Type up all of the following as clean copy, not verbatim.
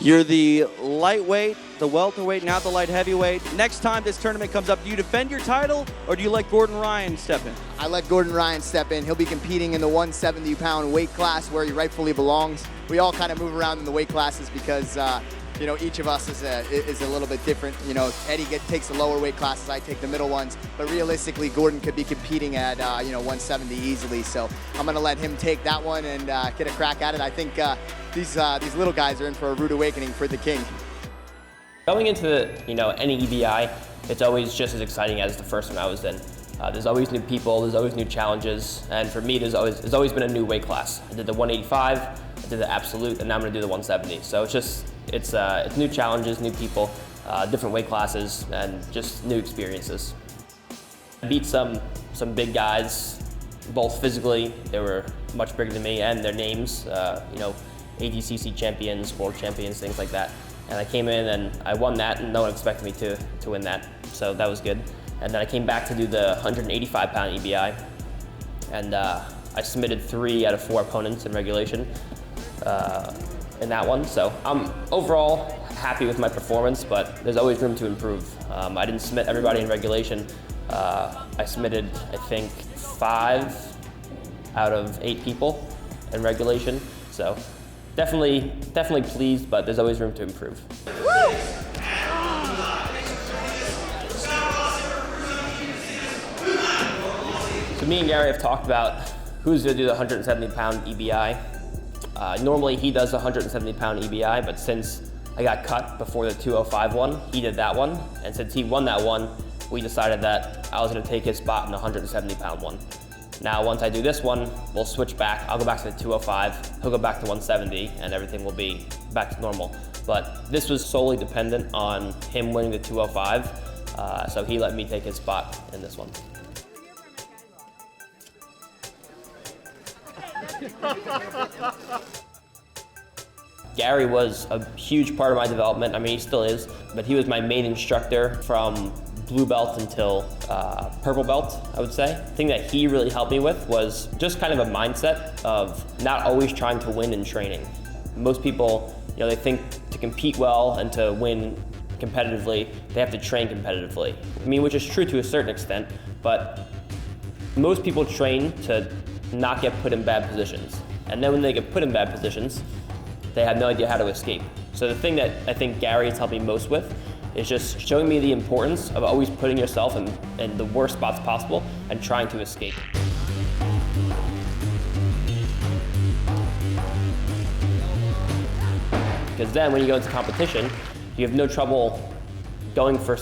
You're the lightweight, the welterweight, now the light heavyweight. Next time this tournament comes up, do you defend your title or do you let Gordon Ryan step in? I let Gordon Ryan step in. He'll be competing in the 170-pound weight class where he rightfully belongs. We all kind of move around in the weight classes because you know, each of us is a little bit different. You know, Eddie takes the lower weight classes, I take the middle ones. But realistically, Gordon could be competing at, you know, 170 easily. So I'm going to let him take that one and get a crack at it. I think these little guys are in for a rude awakening for the king. Going into, you know, any EBI, it's always just as exciting as the first one I was in. There's always new people, there's always new challenges, and for me, there's always been a new weight class. I did the 185, I did the absolute, and now I'm going to do the 170. So it's new challenges, new people, different weight classes, and just new experiences. I beat some big guys, both physically. They were much bigger than me, and their names, you know, ADCC champions, world champions, things like that. And I came in and I won that, and no one expected me to win that, so that was good. And then I came back to do the 185-pound EBI, and I submitted 3 out of 4 opponents in regulation in that one. So I'm overall happy with my performance, but there's always room to improve. I didn't submit everybody in regulation. I submitted, I think, 5 out of 8 people in regulation. So definitely pleased, but there's always room to improve. So me and Gary have talked about who's going to do the 170-pound EBI. Normally he does the 170-pound EBI, but since I got cut before the 205 one, he did that one. And since he won that one, we decided that I was going to take his spot in the 170-pound one. Now, once I do this one, we'll switch back. I'll go back to the 205, he'll go back to 170, and everything will be back to normal. But this was solely dependent on him winning the 205, so he let me take his spot in this one. Gary was a huge part of my development. I mean, he still is, but he was my main instructor from blue belt until purple belt, I would say. The thing that he really helped me with was just kind of a mindset of not always trying to win in training. Most people, you know, they think to compete well and to win competitively, they have to train competitively. I mean, which is true to a certain extent, but most people train to not get put in bad positions. And then when they get put in bad positions, they have no idea how to escape. So the thing that I think Gary has helped me most with is just showing me the importance of always putting yourself in the worst spots possible and trying to escape. Because then when you go into competition, you have no trouble going for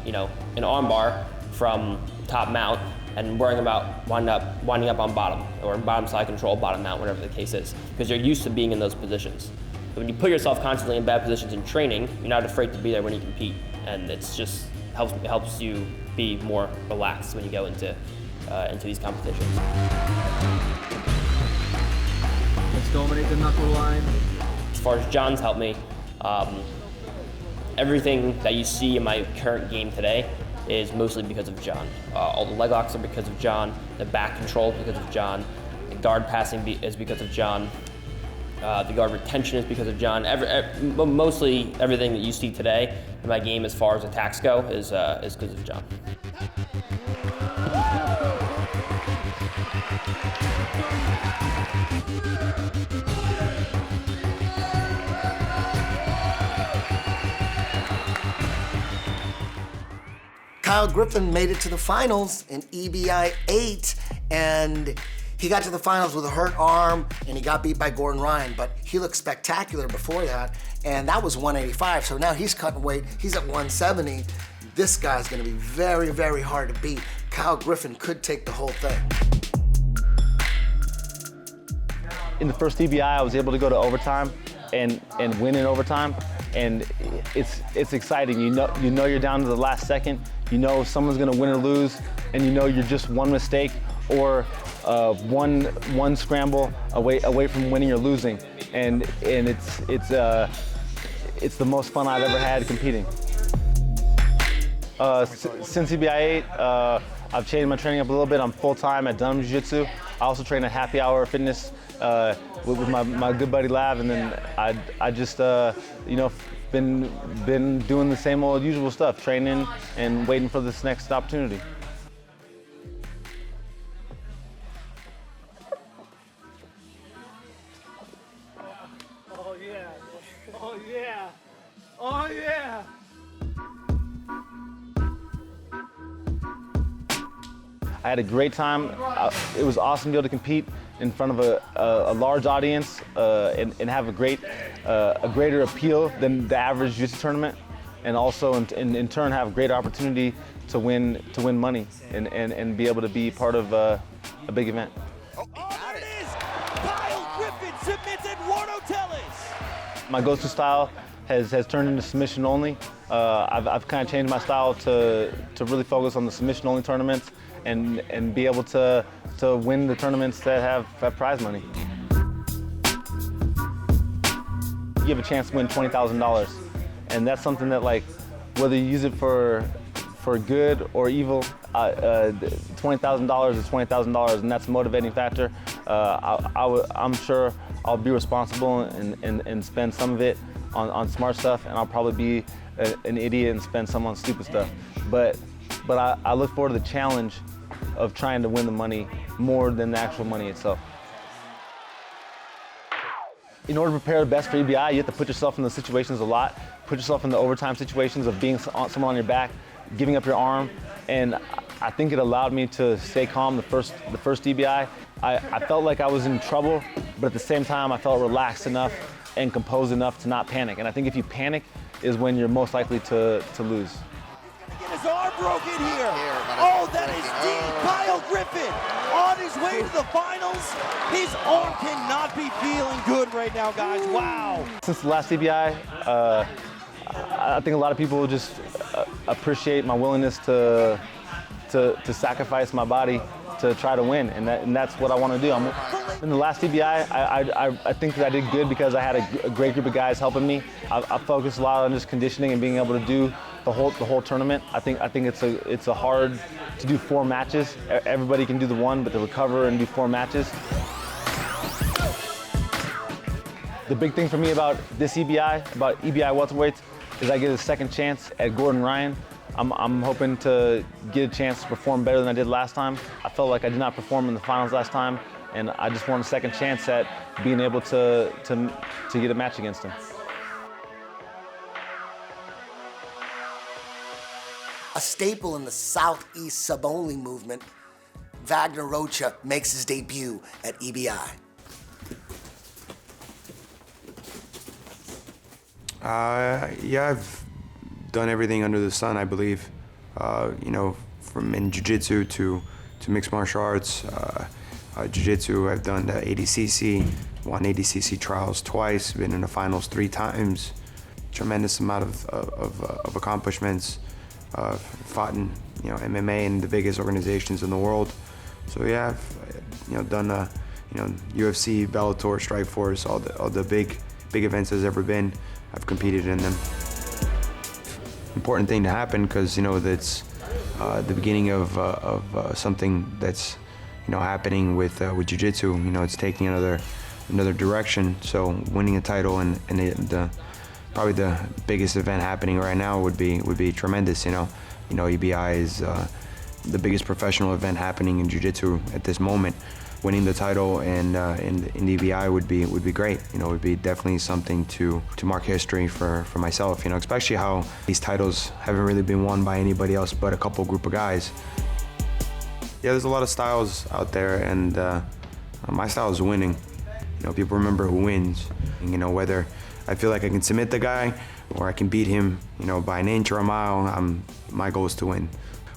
you know, an armbar from top mount and worrying about winding up on bottom, or bottom side control, bottom mount, whatever the case is, because you're used to being in those positions. But when you put yourself constantly in bad positions in training, you're not afraid to be there when you compete, and it's just helps you be more relaxed when you go into these competitions. Let's dominate the knuckle line. As far as John's helped me, everything that you see in my current game today is mostly because of John. All the leg locks are because of John, the back control is because of John, the guard passing is because of John, the guard retention is because of John. Mostly everything that you see today in my game as far as attacks go is because of John. Kyle Griffin made it to the finals in EBI 8, and he got to the finals with a hurt arm, and he got beat by Gordon Ryan, but he looked spectacular before that, and that was 185, so now he's cutting weight, he's at 170. This guy's gonna be very, very hard to beat. Kyle Griffin could take the whole thing. In the first EBI, I was able to go to overtime and win in overtime, and it's exciting. You know you're down to the last second. You know someone's gonna win or lose, and you know you're just one mistake or one scramble away from winning or losing, and it's the most fun I've ever had competing. Since EBI 8, I've changed my training up a little bit. I'm full-time at Jiu-jitsu. I also train at Happy Hour Fitness with my good buddy Lav, and then I just you know, been doing the same old usual stuff, training and waiting for this next opportunity. Oh yeah! Oh yeah! Oh yeah! I had a great time. It was awesome to be able to compete in front of a large audience and have a greater appeal than the average jiu-jitsu tournament, and also in turn have a great opportunity to win money and be able to be part of a big event. Oh, there it is! Kyle Griffin submits Eduardo Telles! My go-to style has turned into submission only. I've kind of changed my style to really focus on the submission only tournaments and be able to win the tournaments that have prize money. You have a chance to win $20,000, and that's something that, like, whether you use it for good or evil, $20,000 is $20,000, and that's a motivating factor. I'm sure I'll be responsible and spend some of it on smart stuff, and I'll probably be an idiot and spend some on stupid stuff. But I look forward to the challenge of trying to win the money more than the actual money itself. In order to prepare the best for EBI, you have to put yourself in the situations a lot. Put yourself in the overtime situations of being someone on your back, giving up your arm, and I think it allowed me to stay calm the first EBI. I felt like I was in trouble, but at the same time I felt relaxed enough and composed enough to not panic. And I think if you panic is when you're most likely to lose. Get his arm broken here. Oh, that is deep. Kyle Griffin on his way to the finals. His arm cannot be feeling good right now, guys. Wow. Since the last EBI, I think a lot of people just appreciate my willingness to sacrifice my body to try to win, and that's what I want to do. In the last EBI, I think that I did good because I had a great group of guys helping me. I focused a lot on just conditioning and being able to do the whole tournament. I think it's a hard to do 4 matches. Everybody can do the one, but to recover and do 4 matches. The big thing for me about this EBI, about EBI welterweights, is I get a second chance at Gordon Ryan. I'm hoping to get a chance to perform better than I did last time. I felt like I did not perform in the finals last time, and I just want a second chance at being able to get a match against him. A staple in the Southeast sub-only movement, Vagner Rocha makes his debut at EBI. Yeah, I've done everything under the sun, I believe. You know, from in jiu-jitsu to mixed martial arts. Jiu-jitsu, I've done the ADCC, won ADCC trials twice, been in the finals 3 times. Tremendous amount of accomplishments. Fought in, you know, MMA in the biggest organizations in the world. So yeah, I've done UFC, Bellator, Strikeforce, all the big events there's ever been. I've competed in them. Important thing to happen because that's the beginning of something that's happening with jiu-jitsu. It's taking another direction. So winning a title and probably the biggest event happening right now would be tremendous. EBI is the biggest professional event happening in jiu-jitsu at this moment. Winning the title in EBI would be great. It would be definitely something to mark history for myself. Especially how these titles haven't really been won by anybody else but a couple group of guys. Yeah, there's a lot of styles out there, and my style is winning. People remember who wins. Whether I feel like I can submit the guy or I can beat him, by an inch or a mile. My goal is to win.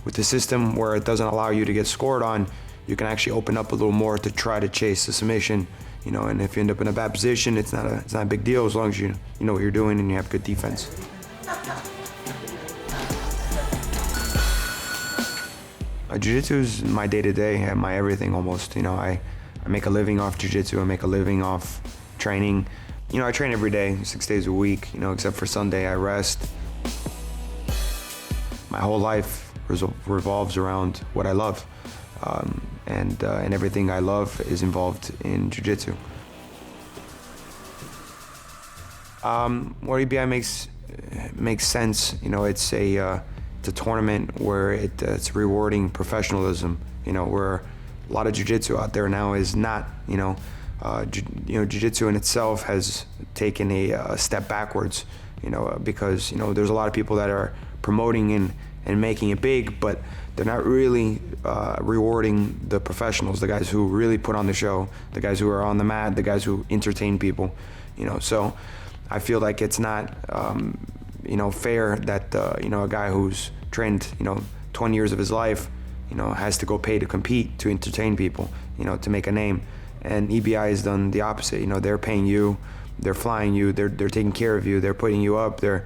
With the system where it doesn't allow you to get scored on, you can actually open up a little more to try to chase the submission, and if you end up in a bad position, it's not a big deal as long as you know what you're doing and you have good defense. Jiu-jitsu is my day-to-day, my everything almost. I make a living off jiu-jitsu, I make a living off training. I train every day, 6 days a week, except for Sunday I rest. My whole life revolves around what I love. and everything I love is involved in jiu-jitsu. Where EBI makes sense, you know, it's a tournament where it's rewarding professionalism, you know, where a lot of jiu-jitsu out there now is not, jiu-jitsu in itself has taken a step backwards, because, there's a lot of people that are promoting and making it big, but they're not really rewarding the professionals, the guys who really put on the show, the guys who are on the mat, the guys who entertain people, so I feel like it's not, fair that, a guy who's trained, 20 years of his life, has to go pay to compete, to entertain people, to make a name. And EBI has done the opposite. They're paying you, they're flying you, they're taking care of you, they're putting you up, they're,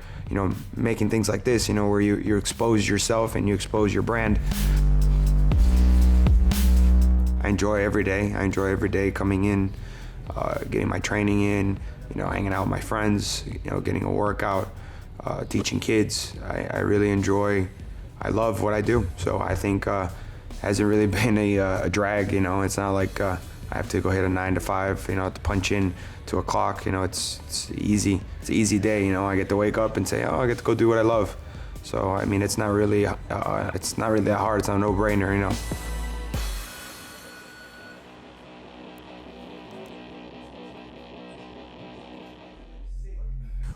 making things like this, where you expose yourself and you expose your brand. I enjoy every day. I enjoy every day coming in, getting my training in, hanging out with my friends, getting a workout, teaching kids. I really enjoy, I love what I do. So I think hasn't really been a drag, it's not like I have to go hit a 9 to 5, to punch in to a clock, it's easy. It's an easy day, I get to wake up and say, oh, I get to go do what I love. So, I mean, it's not really that hard. It's not a no-brainer,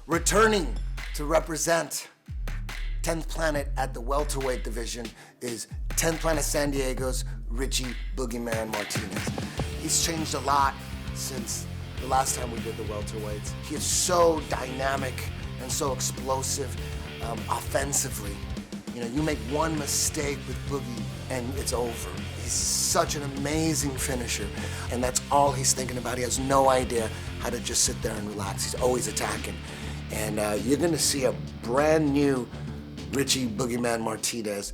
Returning to represent 10th Planet at the welterweight division is 10th Planet San Diego's Richie Boogeyman Martinez. He's changed a lot since the last time we did the welterweights. He is so dynamic and so explosive offensively. You make one mistake with Boogie and it's over. He's such an amazing finisher, and that's all he's thinking about. He has no idea how to just sit there and relax. He's always attacking. And you're gonna see a brand new Richie Boogeyman Martinez.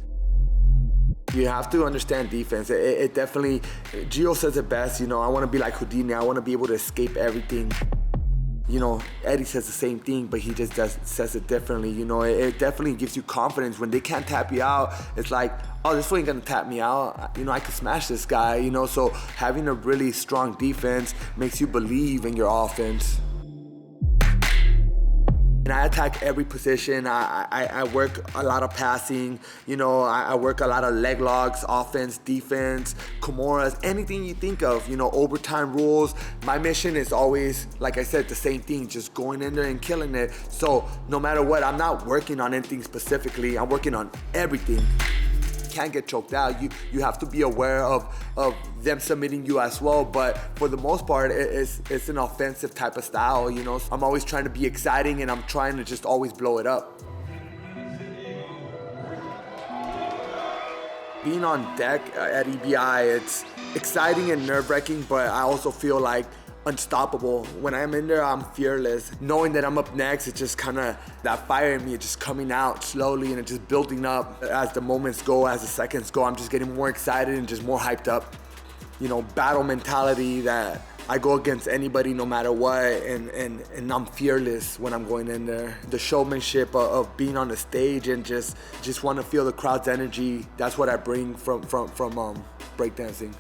You have to understand defense. It definitely, Gio says it best, I want to be like Houdini. I want to be able to escape everything. Eddie says the same thing, but he just says it differently. It definitely gives you confidence. When they can't tap you out, it's like, oh, this fool ain't gonna tap me out. I can smash this guy, so having a really strong defense makes you believe in your offense. And I attack every position. I work a lot of passing, I work a lot of leg locks, offense, defense, Kimuras, anything you think of, overtime rules. My mission is always, like I said, the same thing, just going in there and killing it. So no matter what, I'm not working on anything specifically, I'm working on everything. Can't get choked out. You have to be aware of them submitting you as well, but for the most part it's an offensive type of style. I'm always trying to be exciting and I'm trying to just always blow it up. Being on deck at EBI, it's exciting and nerve-wracking, but I also feel like unstoppable. When I'm in there, I'm fearless. Knowing that I'm up next, it's just kind of that fire in me, it's just coming out slowly and it's just building up. As the moments go, as the seconds go, I'm just getting more excited and just more hyped up. Battle mentality that I go against anybody no matter what, and I'm fearless when I'm going in there. The showmanship of being on the stage and just want to feel the crowd's energy, that's what I bring from breakdancing.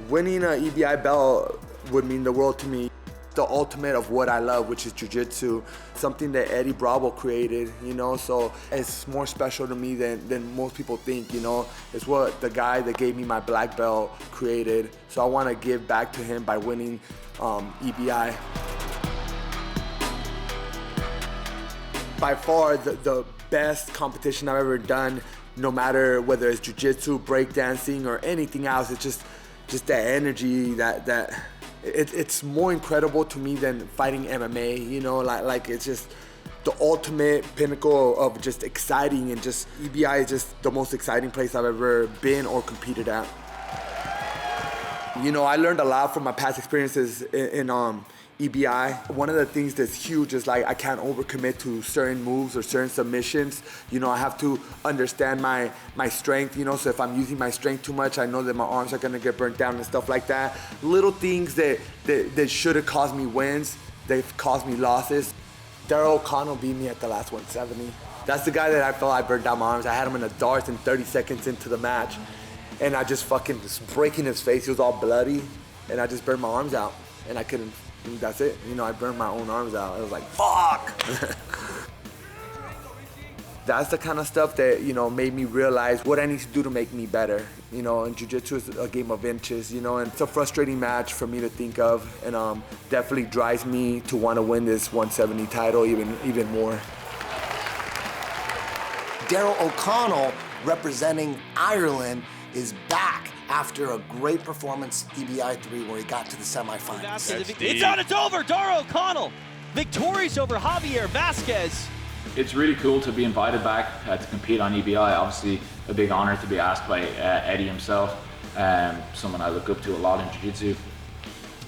Winning an EBI belt would mean the world to me. The ultimate of what I love, which is jiu-jitsu, something that Eddie Bravo created, so it's more special to me than most people think, It's what the guy that gave me my black belt created, so I want to give back to him by winning EBI. By far the best competition I've ever done, no matter whether it's jiu-jitsu, breakdancing, or anything else. It's just that energy that it's more incredible to me than fighting MMA, like it's just the ultimate pinnacle of just exciting, and just EBI is just the most exciting place I've ever been or competed at. I learned a lot from my past experiences in EBI. One of the things that's huge is like I can't overcommit to certain moves or certain submissions. I have to understand my strength, so if I'm using my strength too much, I know that my arms are gonna get burnt down and stuff like that. Little things that should have caused me wins, they've caused me losses. Darragh O'Connell beat me at the last 170. That's the guy that I felt I burned down my arms. I had him in the darts in 30 seconds into the match. And I just fucking just breaking his face. He was all bloody. And I just burned my arms out. And I couldn't, that's it. You know, I burned my own arms out. I was like, fuck. That's the kind of stuff that, you know, made me realize what I need to do to make me better. You know, and jiu-jitsu is a game of inches, you know, and it's a frustrating match for me to think of, and definitely drives me to want to win this 170 title even more. Darragh O'Connell, representing Ireland, is back after a great performance EBI 3 where he got to the semifinals. It's on, it's over. Darragh O'Connell, victorious over Javier Vasquez. It's really cool to be invited back to compete on EBI. Obviously, a big honor to be asked by Eddie himself, someone I look up to a lot in jiu-jitsu,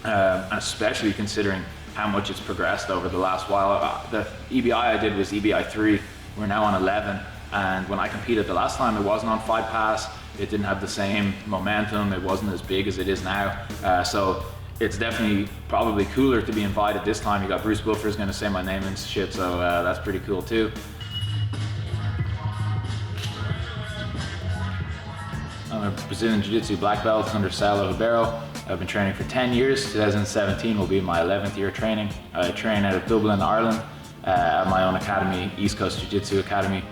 and especially considering how much it's progressed over the last while. The EBI I did was EBI 3. We're now on 11, and when I competed the last time, it wasn't on Fight Pass. It didn't have the same momentum. It wasn't as big as it is now. So it's definitely probably cooler to be invited this time. You got Bruce Buffer's gonna say my name and shit, so that's pretty cool too. I'm a Brazilian Jiu-Jitsu black belt under Saulo Ribeiro. I've been training for 10 years. 2017 will be my 11th year training. I train out of Dublin, Ireland, at my own academy, East Coast Jiu-Jitsu Academy.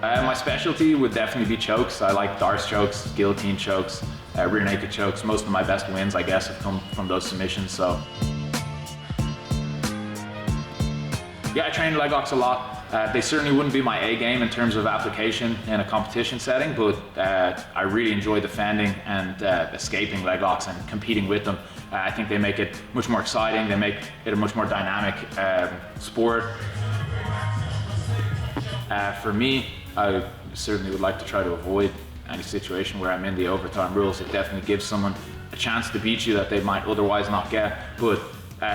My specialty would definitely be chokes. I like darts chokes, guillotine chokes, rear naked chokes. Most of my best wins, I guess, have come from those submissions, so. Yeah, I train leg locks a lot. They certainly wouldn't be my A game in terms of application in a competition setting, but I really enjoy defending and escaping leg locks and competing with them. I think they make it much more exciting. They make it a much more dynamic sport. For me, I certainly would like to try to avoid any situation where I'm in the overtime rules. It definitely gives someone a chance to beat you that they might otherwise not get. But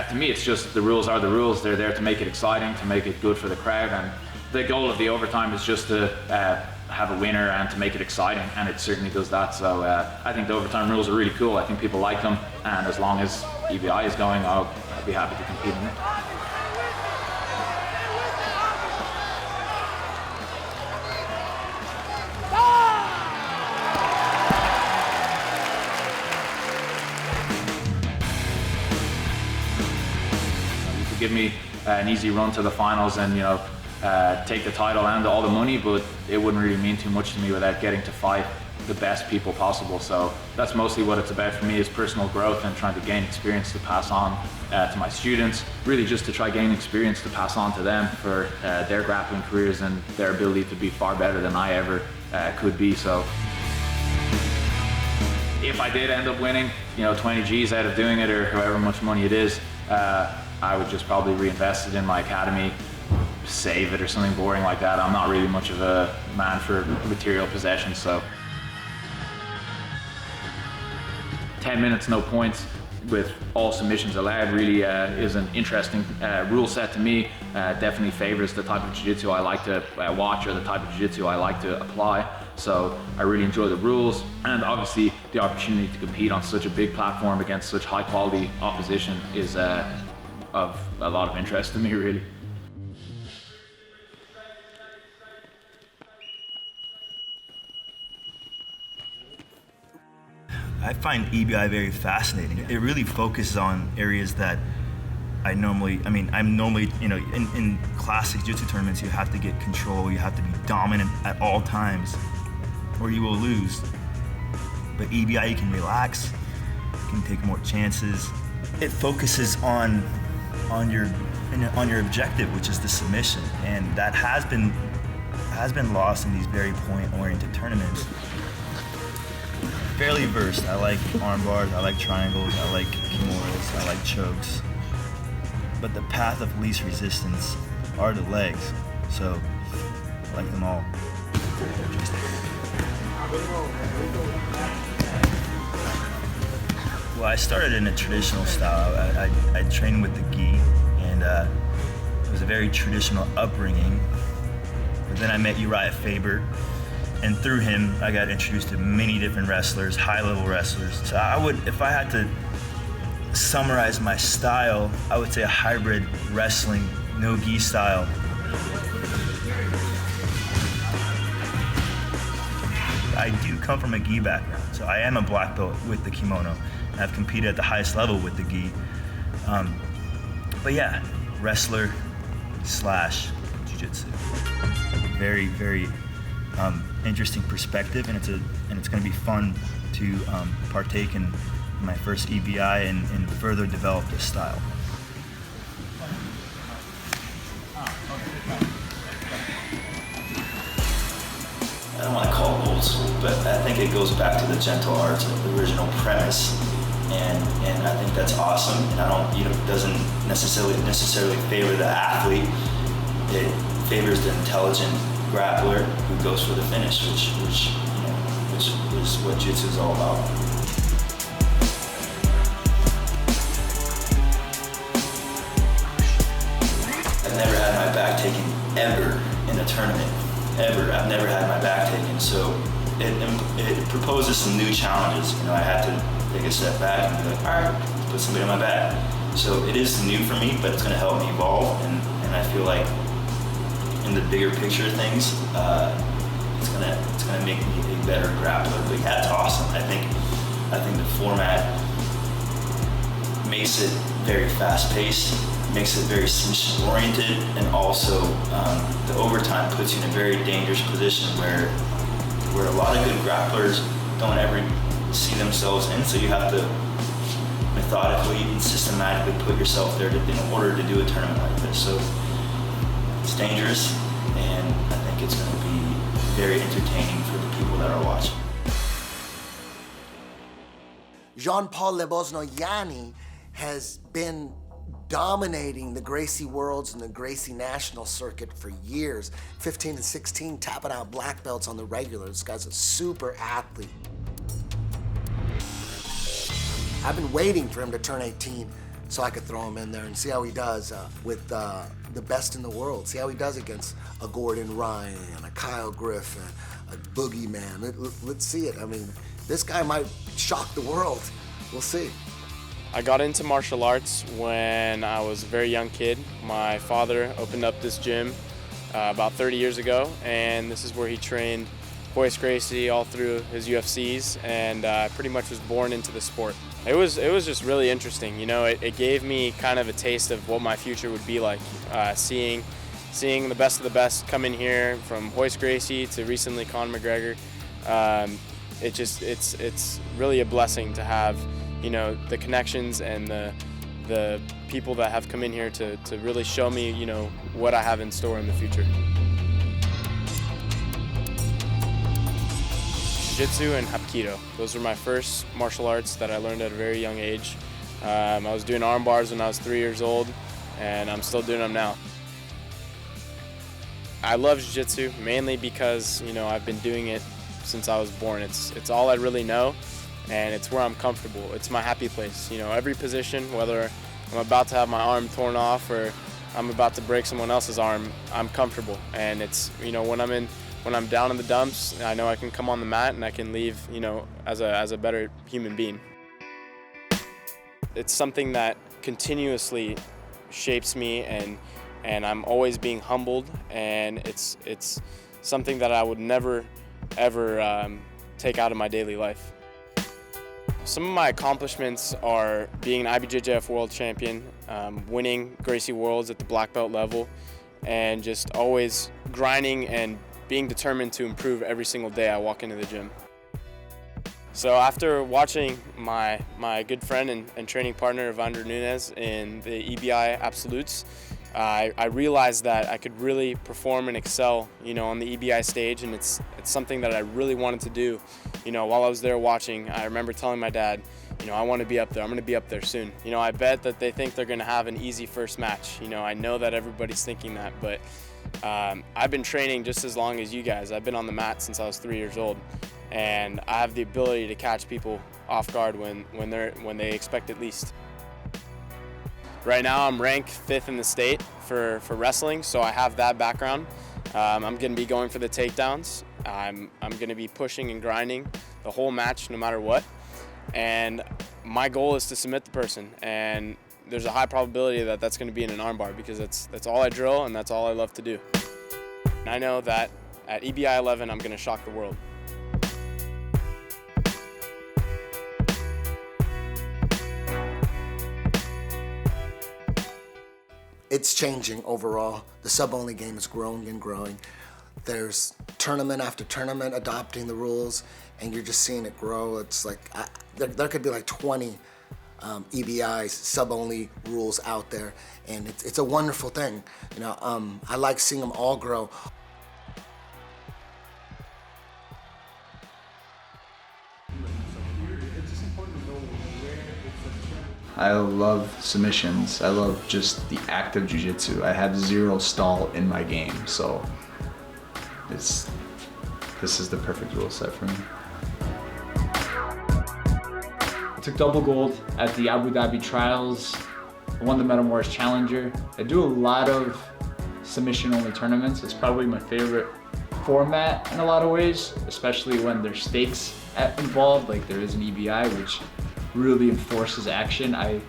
to me, it's just the rules are the rules. They're there to make it exciting, to make it good for the crowd. And the goal of the overtime is just to have a winner and to make it exciting. And it certainly does that. So I think the overtime rules are really cool. I think people like them. And as long as EBI is going, I'll be happy to compete in it. Give me an easy run to the finals and, you know, take the title and all the money, but it wouldn't really mean too much to me without getting to fight the best people possible. So that's mostly what it's about for me, is personal growth and trying to gain experience to pass on to my students, really just to try gain experience to pass on to them for their grappling careers and their ability to be far better than I ever could be. So if I did end up winning, you know, 20 G's out of doing it, or however much money it is, I would just probably reinvest it in my academy, save it or something boring like that. I'm not really much of a man for material possessions, so. 10 minutes, no points, with all submissions allowed really is an interesting rule set to me. Definitely favors the type of jiu-jitsu I like to watch, or the type of jiu-jitsu I like to apply. So I really enjoy the rules, and obviously the opportunity to compete on such a big platform against such high quality opposition is of a lot of interest to me, really. I find EBI very fascinating. It really focuses on areas that I'm normally, you know, in classic jiu-jitsu tournaments, you have to get control, you have to be dominant at all times, or you will lose. But EBI, you can relax, you can take more chances. It focuses on your objective, which is the submission, and that has been lost in these very point-oriented tournaments. Fairly versed. I like arm bars, I like triangles, I like kimuras, I like chokes. But the path of least resistance are the legs, so I like them all. Well, I started in a traditional style. I trained with the gi, and it was a very traditional upbringing. But then I met Uriah Faber, and through him, I got introduced to many different wrestlers, high-level wrestlers. So I would, if I had to summarize my style, I would say a hybrid wrestling no gi style. I do come from a gi background, so I am a black belt with the kimono. And I've competed at the highest level with the gi. But yeah, wrestler slash jiu-jitsu. Very, very interesting perspective, and it's going to be fun to partake in my first EBI and further develop this style. I don't want to call it old school, but I think it goes back to the gentle arts, the original premise, and I think that's awesome. And it doesn't necessarily favor the athlete. It favors the intelligent grappler who goes for the finish, which is what jiu-jitsu is all about. I've never had my back taken ever in a tournament. Ever. I've never had my back taken, so it proposes some new challenges. I had to take a step back and be like, all right, let's put somebody on my back. So it is new for me, but it's going to help me evolve, and I feel like in the bigger picture of things, it's gonna make me a better grappler. But yeah, it's awesome. I think the format makes it very fast-paced, makes it very submission-oriented, and also the overtime puts you in a very dangerous position where a lot of good grapplers don't ever see themselves in, so you have to methodically and systematically put yourself there in order to do a tournament like this. So it's dangerous, and I think it's going to be very entertaining for the people that are watching. Jean-Paul Lebosnoyani has been dominating the Gracie Worlds and the Gracie National Circuit for years. 15 and 16, tapping out black belts on the regular. This guy's a super athlete. I've been waiting for him to turn 18 so I could throw him in there and see how he does with the best in the world. See how he does against a Gordon Ryan, a Kyle Griffin, a Boogeyman. Let's see it. I mean, this guy might shock the world. We'll see. I got into martial arts when I was a very young kid. My father opened up this gym about 30 years ago, and this is where he trained Royce Gracie all through his UFCs, and I pretty much was born into the sport. It was just really interesting. It gave me kind of a taste of what my future would be like, seeing the best of the best come in here, from Royce Gracie to recently Conor McGregor. It's really a blessing to have the connections and the people that have come in here to really show me what I have in store in the future. Jiu-jitsu and Hapkido. Those were my first martial arts that I learned at a very young age. I was doing arm bars when I was 3 years old, and I'm still doing them now. I love Jiu-jitsu mainly because I've been doing it since I was born. It's all I really know, and it's where I'm comfortable. It's my happy place. Every position, whether I'm about to have my arm torn off or I'm about to break someone else's arm, I'm comfortable. And it's when I'm down in the dumps, I know I can come on the mat and I can leave, as a better human being. It's something that continuously shapes me, and I'm always being humbled, and it's something that I would never ever take out of my daily life. Some of my accomplishments are being an IBJJF World Champion, winning Gracie Worlds at the black belt level, and just always grinding and being determined to improve every single day I walk into the gym. So after watching my good friend and training partner, Vagner Nunez, in the EBI Absolutes, I realized that I could really perform and excel, on the EBI stage, and it's something that I really wanted to do. While I was there watching, I remember telling my dad, I want to be up there. I'm going to be up there soon. I bet that they think they're going to have an easy first match. I know that everybody's thinking that, but I've been training just as long as you guys. I've been on the mat since I was 3 years old, and I have the ability to catch people off guard when they expect it least. Right now I'm ranked 5th in the state for wrestling, so I have that background. I'm going to be going for the takedowns. I'm going to be pushing and grinding the whole match no matter what. And my goal is to submit the person. And there's a high probability that that's going to be in an armbar because that's all I drill and that's all I love to do. And I know that at EBI 11, I'm going to shock the world. It's changing overall. The sub-only game is growing and growing. There's tournament after tournament adopting the rules, and you're just seeing it grow. It's like, there could be like 20 EBI sub-only rules out there, and it's a wonderful thing. You know, I like seeing them all grow. I love submissions. I love just the act of jiu-jitsu. I have zero stall in my game, so this is the perfect rule set for me. I took double gold at the Abu Dhabi trials. I won the Metamours Challenger. I do a lot of submission-only tournaments. It's probably my favorite format in a lot of ways, especially when there's stakes involved, like there is an EBI, which really enforces action. I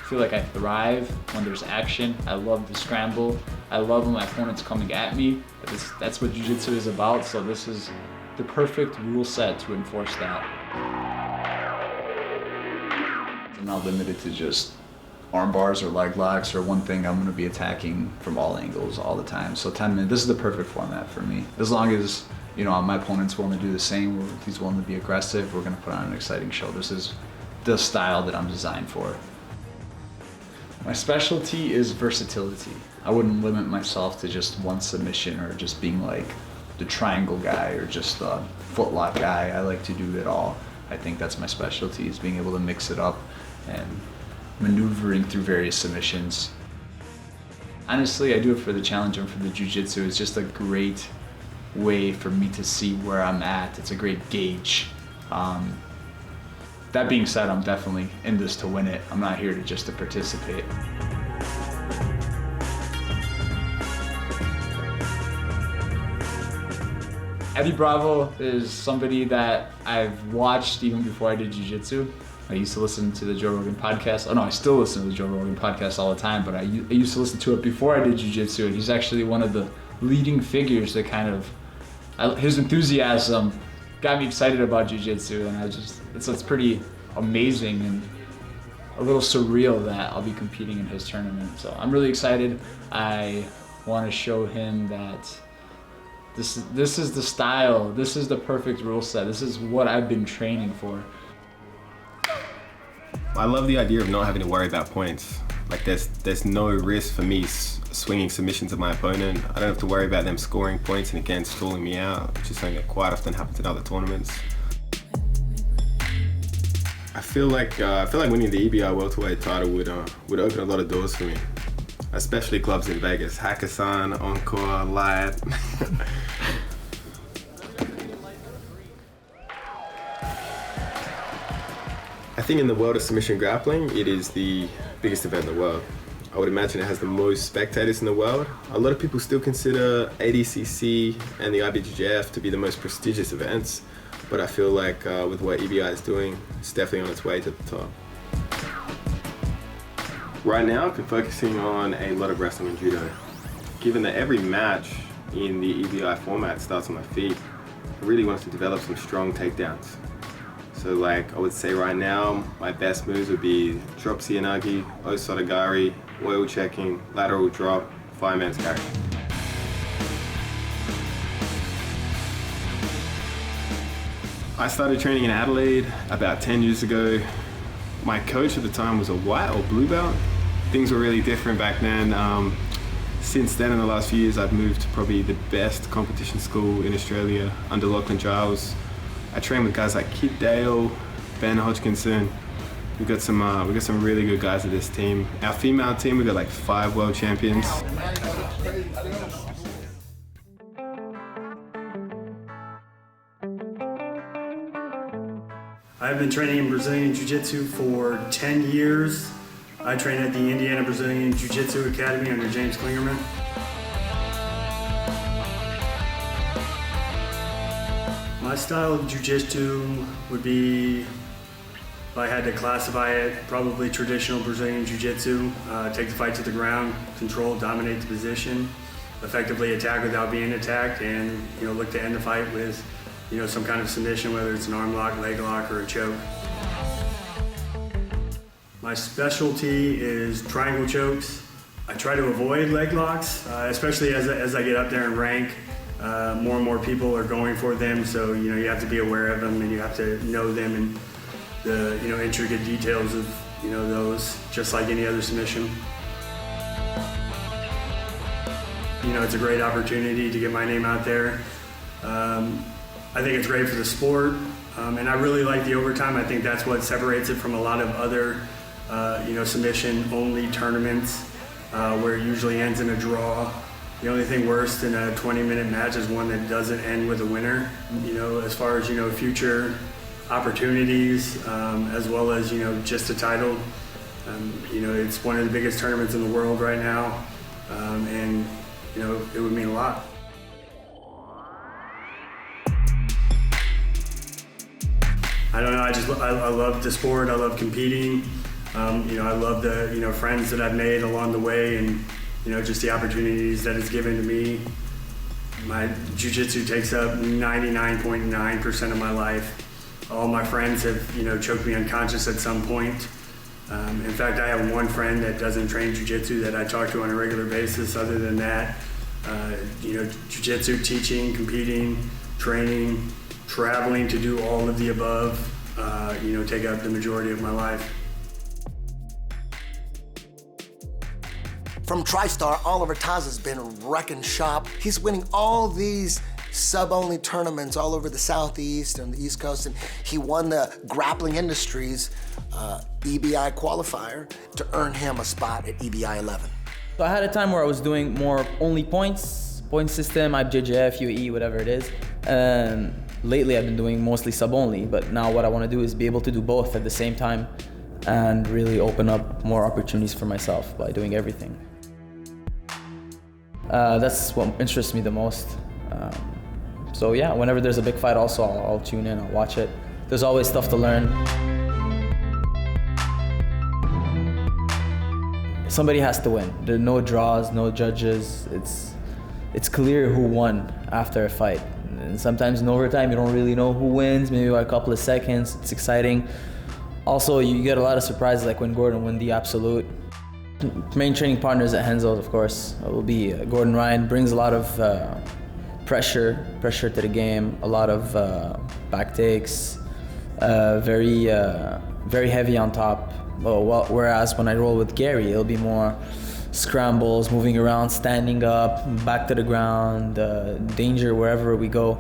feel like I thrive when there's action. I love the scramble. I love when my opponent's coming at me. That's what jiu-jitsu is about, so this is the perfect rule set to enforce that. I'm not limited to just arm bars or leg locks or one thing. I'm going to be attacking from all angles all the time. So 10 minutes, this is the perfect format for me. As long as, you know, my opponent's willing to do the same, or if he's willing to be aggressive, we're going to put on an exciting show. This is the style that I'm designed for. My specialty is versatility. I wouldn't limit myself to just one submission or just being like the triangle guy or just the footlock guy. I like to do it all. I think that's my specialty, is being able to mix it up and maneuvering through various submissions. Honestly, I do it for the challenge and for the jiu-jitsu. It's just a great way for me to see where I'm at. It's a great gauge. That being said, I'm definitely in this to win it. I'm not here just to participate. Eddie Bravo is somebody that I've watched even before I did jiu-jitsu. I used to listen to the Joe Rogan podcast. Oh no, I still listen to the Joe Rogan podcast all the time, but I used to listen to it before I did jiu-jitsu, and he's actually one of the leading figures that kind of, his enthusiasm got me excited about jiu-jitsu, and it's pretty amazing and a little surreal that I'll be competing in his tournament. So I'm really excited. I want to show him that this is the style, this is the perfect rule set, this is what I've been training for. I love the idea of not having to worry about points. Like there's no risk for me swinging submissions at my opponent. I don't have to worry about them scoring points and again stalling me out, which is something that quite often happens in other tournaments. I feel like winning the EBI welterweight title would open a lot of doors for me, especially clubs in Vegas. Hakkasan, Encore, Light. I think in the world of submission grappling, it is the biggest event in the world. I would imagine it has the most spectators in the world. A lot of people still consider ADCC and the IBJJF to be the most prestigious events, but I feel like with what EBI is doing, it's definitely on its way to the top. Right now, I've been focusing on a lot of wrestling and judo. Given that every match in the EBI format starts on my feet, I really want to develop some strong takedowns. So like I would say right now, my best moves would be drop Sianagi, Osotogari, oil checking, lateral drop, fireman's carry. I started training in Adelaide about 10 years ago. My coach at the time was a white or blue belt. Things were really different back then. Since then, in the last few years, I've moved to probably the best competition school in Australia under Lachlan Giles. I train with guys like Kit Dale, Ben Hodgkinson. We've got some really good guys at this team. Our female team, we've got like 5 world champions. I've been training in Brazilian Jiu-Jitsu for 10 years. I train at the Indiana Brazilian Jiu-Jitsu Academy under James Klingerman. My style of Jiu-Jitsu would be If I had to classify it, probably traditional Brazilian Jiu-Jitsu. Take the fight to the ground, control, dominate the position, effectively attack without being attacked, and look to end the fight with some kind of submission, whether it's an arm lock, leg lock, or a choke. My specialty is triangle chokes. I try to avoid leg locks, especially as I get up there in rank. More and more people are going for them, so you have to be aware of them and you have to know them and the intricate details of those, just like any other submission. It's a great opportunity to get my name out there. I think it's great for the sport, and I really like the overtime. I think that's what separates it from a lot of other submission-only tournaments where it usually ends in a draw. The only thing worse than a 20-minute match is one that doesn't end with a winner. As far as future opportunities, as well as just a title. It's one of the biggest tournaments in the world right now, and it would mean a lot. I don't know. I love the sport. I love competing. I love the friends that I've made along the way, and just the opportunities that it's given to me. My jiu-jitsu takes up 99.9% of my life. All my friends have choked me unconscious at some point. In fact, I have one friend that doesn't train jiu-jitsu that I talk to on a regular basis. Other than that, jiu-jitsu, teaching, competing, training, traveling to do all of the above, take up the majority of my life. From TriStar, Oliver Taza's been wrecking shop. He's winning all these sub-only tournaments all over the Southeast and the East Coast, and he won the Grappling Industries EBI qualifier to earn him a spot at EBI 11. So I had a time where I was doing more only point system, IBJJF, UAE, whatever it is. And lately I've been doing mostly sub-only, but now what I want to do is be able to do both at the same time and really open up more opportunities for myself by doing everything. That's what interests me the most. So yeah, whenever there's a big fight also, I'll tune in, I'll watch it. There's always stuff to learn. Somebody has to win. There are no draws, no judges. It's clear who won after a fight. And sometimes in overtime, you don't really know who wins, maybe by a couple of seconds. It's exciting. Also, you get a lot of surprises, like when Gordon won the absolute. Main training partners at Renzo's, of course, will be Gordon Ryan. Brings a lot of pressure to the game, a lot of back takes, very heavy on top. Whereas when I roll with Gary, it'll be more scrambles, moving around, standing up, back to the ground, danger wherever we go.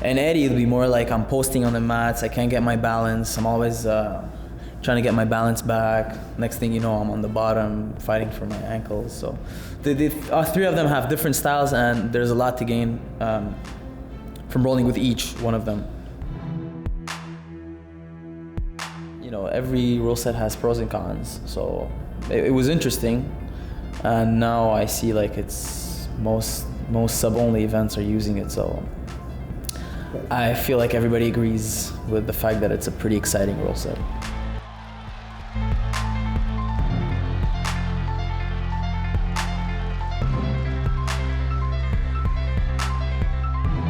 And Eddie, it'll be more like I'm posting on the mats, I can't get my balance, I'm always trying to get my balance back. Next thing you know, I'm on the bottom, fighting for my ankles. So our three of them have different styles, and there's a lot to gain from rolling with each one of them. Every rule set has pros and cons, so it was interesting. And now I see like it's most sub-only events are using it, so I feel like everybody agrees with the fact that it's a pretty exciting rule set.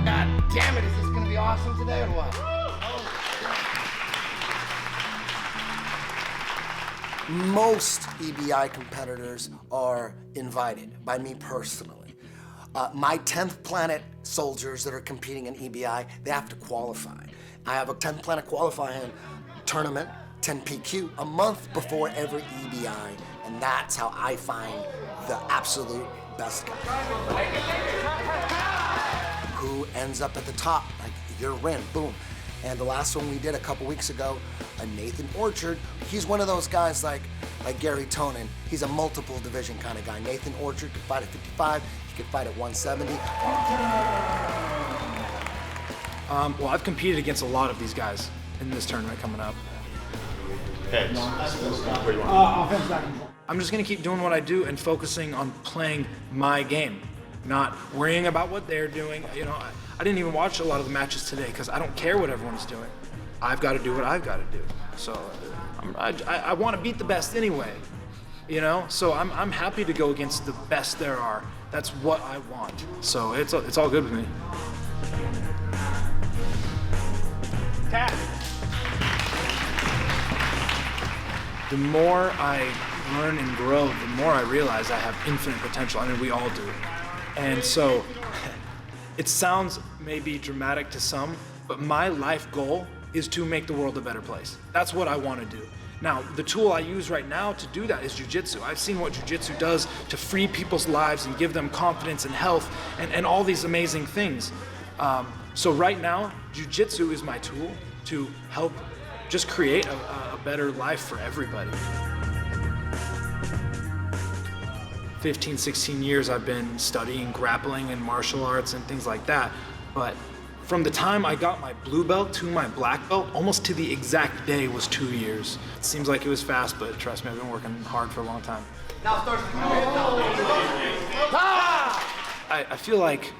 God damn it, is this gonna be awesome today or what? Most EBI competitors are invited by me personally. My 10th Planet soldiers that are competing in EBI, they have to qualify. I have a 10th Planet qualifying tournament, 10PQ, a month before every EBI, and that's how I find the absolute best guy. Who ends up at the top, like your win, boom. And the last one we did a couple weeks ago, Nathan Orchard, he's one of those guys like Gary Tonin. He's a multiple division kind of guy. Nathan Orchard could fight at 55, he could fight at 170. Well, I've competed against a lot of these guys in this tournament coming up. I'm just gonna keep doing what I do and focusing on playing my game, not worrying about what they're doing. I didn't even watch a lot of the matches today because I don't care what everyone's doing. I've got to do what I've got to do. So I want to beat the best anyway, you know? So I'm happy to go against the best there are. That's what I want. So it's all good with me. Tap. The more I learn and grow, the more I realize I have infinite potential. I mean, we all do. And so it sounds maybe dramatic to some, but my life goal is to make the world a better place. That's what I want to do. Now, the tool I use right now to do that is jiu-jitsu. I've seen what jiu-jitsu does to free people's lives and give them confidence and health and all these amazing things. So right now, jiu-jitsu is my tool to help just create a better life for everybody. 15, 16 years I've been studying grappling and martial arts and things like that, but from the time I got my blue belt to my black belt, almost to the exact day was 2 years. It seems like it was fast, but trust me, I've been working hard for a long time. I feel like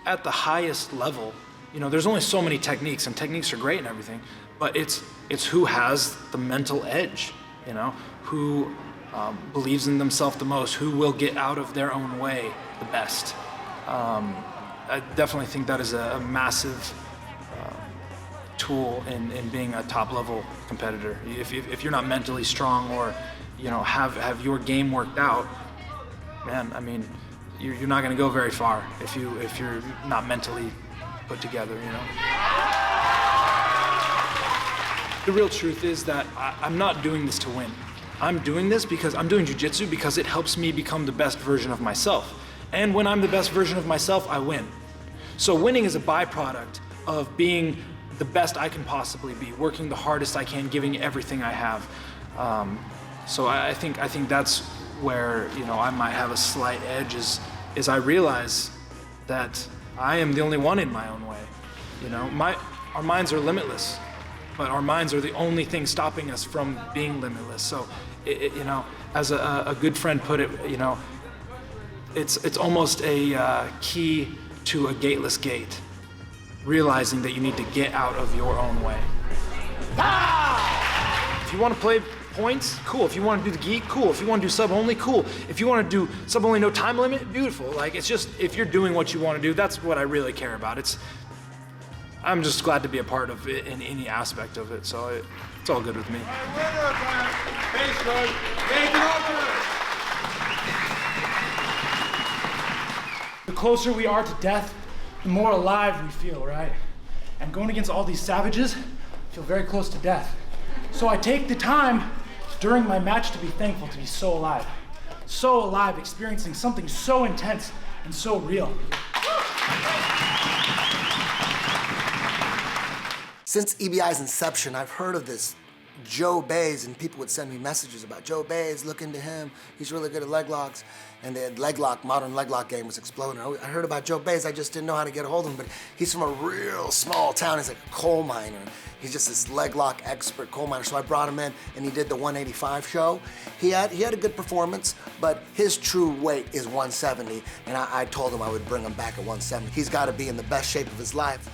at the highest level, you know, there's only so many techniques, and techniques are great and everything, but it's who has the mental edge, you know, who believes in themselves the most, who will get out of their own way the best. I definitely think that is a massive tool in being a top-level competitor. If you're not mentally strong or, you know, have your game worked out, man, I mean, you're not going to go very far if you're not mentally put together, you know. The real truth is that I'm not doing this to win. I'm doing this because I'm doing jiu-jitsu because it helps me become the best version of myself. And when I'm the best version of myself, I win. So winning is a byproduct of being the best I can possibly be, working the hardest I can, giving everything I have. So I think that's where, you know, I might have a slight edge is I realize that I am the only one in my own way. You know, our minds are limitless, but our minds are the only thing stopping us from being limitless. So, you know, as a good friend put it, you know, it's almost a key to a gateless gate, realizing that you need to get out of your own way. If you want to play points, cool. If you want to do the gi, cool. If you want to do sub-only, cool. If you want to do sub-only no time limit, beautiful. Like, it's just, if you're doing what you want to do, that's what I really care about. I'm just glad to be a part of it in any aspect of it, so it's all good with me. The closer we are to death, the more alive we feel, right? And going against all these savages, I feel very close to death. So I take the time during my match to be thankful to be so alive. So alive, experiencing something so intense and so real. Since EBI's inception, I've heard of this Joe Baize, and people would send me messages about Joe Baize, look into him, he's really good at leg locks, and the modern leg lock game was exploding. I heard about Joe Baize, I just didn't know how to get a hold of him, but he's from a real small town, he's like a coal miner. He's just this leg lock expert coal miner, so I brought him in, and he did the 185 show. He had a good performance, but his true weight is 170, and I told him I would bring him back at 170. He's gotta be in the best shape of his life.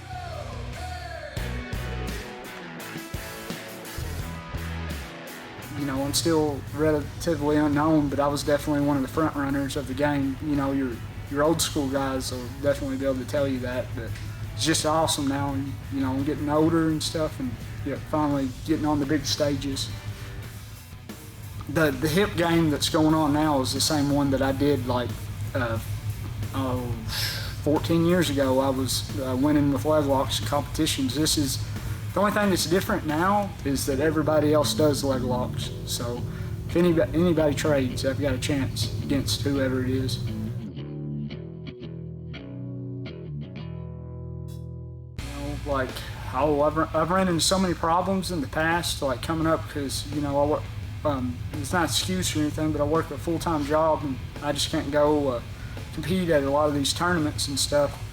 You know, I'm still relatively unknown, but I was definitely one of the front runners of the game. You know, your old school guys will definitely be able to tell you that, but it's just awesome now. And, you know, I'm getting older and stuff, and finally getting on the big stages. The hip game that's going on now is the same one that I did like 14 years ago. I was winning with leg locks in competitions. The only thing that's different now is that everybody else does leg locks. So if anybody trades, they've got a chance against whoever it is. Like, I've run into so many problems in the past, like coming up, because, you know, it's not an excuse or anything, but I work a full-time job and I just can't go compete at a lot of these tournaments and stuff.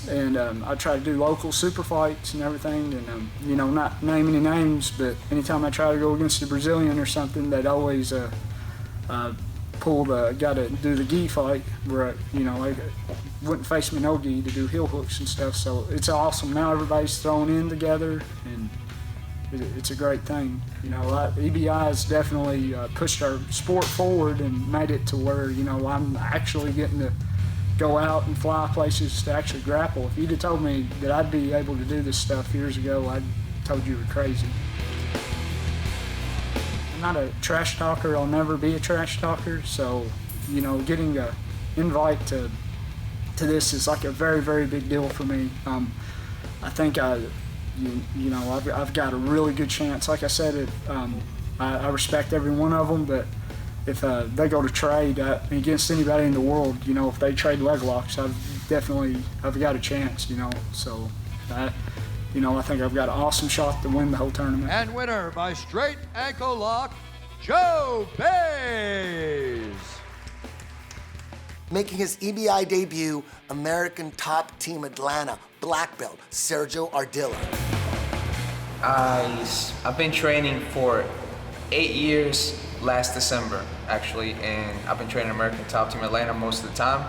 And I try to do local super fights and everything, and you know, not name any names, but anytime I try to go against a Brazilian or something, they'd always gotta do the gi fight, where, you know, I wouldn't face me no gi to do heel hooks and stuff. So it's awesome. Now everybody's thrown in together, and it's a great thing. You know, EBI has definitely pushed our sport forward and made it to where, you know, I'm actually getting to go out and fly places to actually grapple. If you'd have told me that I'd be able to do this stuff years ago, I'd told you were crazy. I'm not a trash talker. I'll never be a trash talker. So, you know, getting an invite to this is like a very, very big deal for me. I think you know, I've got a really good chance. Like I said, I respect every one of them, but if they go to trade against anybody in the world, you know, if they trade leg locks, I've got a chance, you know. So, you know, I think I've got an awesome shot to win the whole tournament. And winner by straight ankle lock, Joe Baize. Making his EBI debut, American top team Atlanta black belt, Sergio Ardila. I've been training for 8 years last December, actually, and I've been training American top team Atlanta most of the time.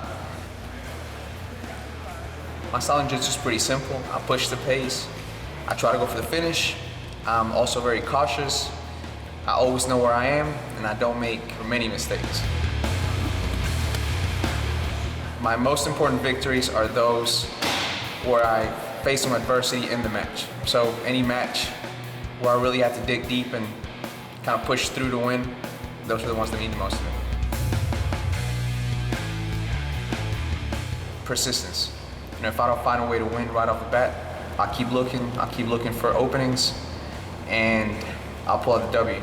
My style in jiu-jitsu is pretty simple. I push the pace. I try to go for the finish. I'm also very cautious. I always know where I am, and I don't make many mistakes. My most important victories are those where I face some adversity in the match. So any match where I really have to dig deep and kind of push through to win, those are the ones that mean the most to me. Persistence. You know, if I don't find a way to win right off the bat, I'll keep looking for openings, and I'll pull out the W.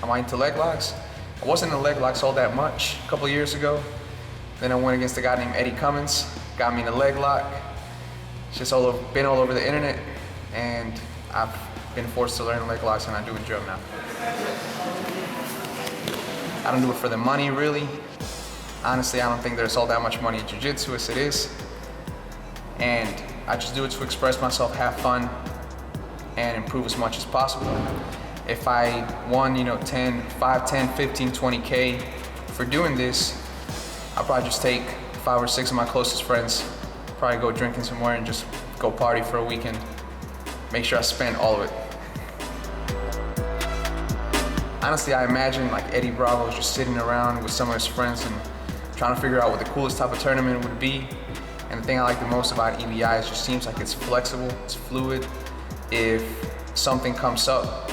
Am I into leg locks? I wasn't into leg locks all that much a couple of years ago. Then I went against a guy named Eddie Cummins, got me in a leg lock. It's just been all over the internet, and I've been forced to learn leg locks, and I do enjoy them now. I don't do it for the money, really. Honestly, I don't think there's all that much money in jiu-jitsu as it is. And I just do it to express myself, have fun, and improve as much as possible. If I won, you know, 5, 10, 15, 20K for doing this, I'll probably just take 5 or 6 of my closest friends, probably go drinking somewhere and just go party for a weekend. Make sure I spend all of it. Honestly, I imagine like Eddie Bravo was just sitting around with some of his friends and trying to figure out what the coolest type of tournament would be. And the thing I like the most about EBI is it just seems like it's flexible, it's fluid. If something comes up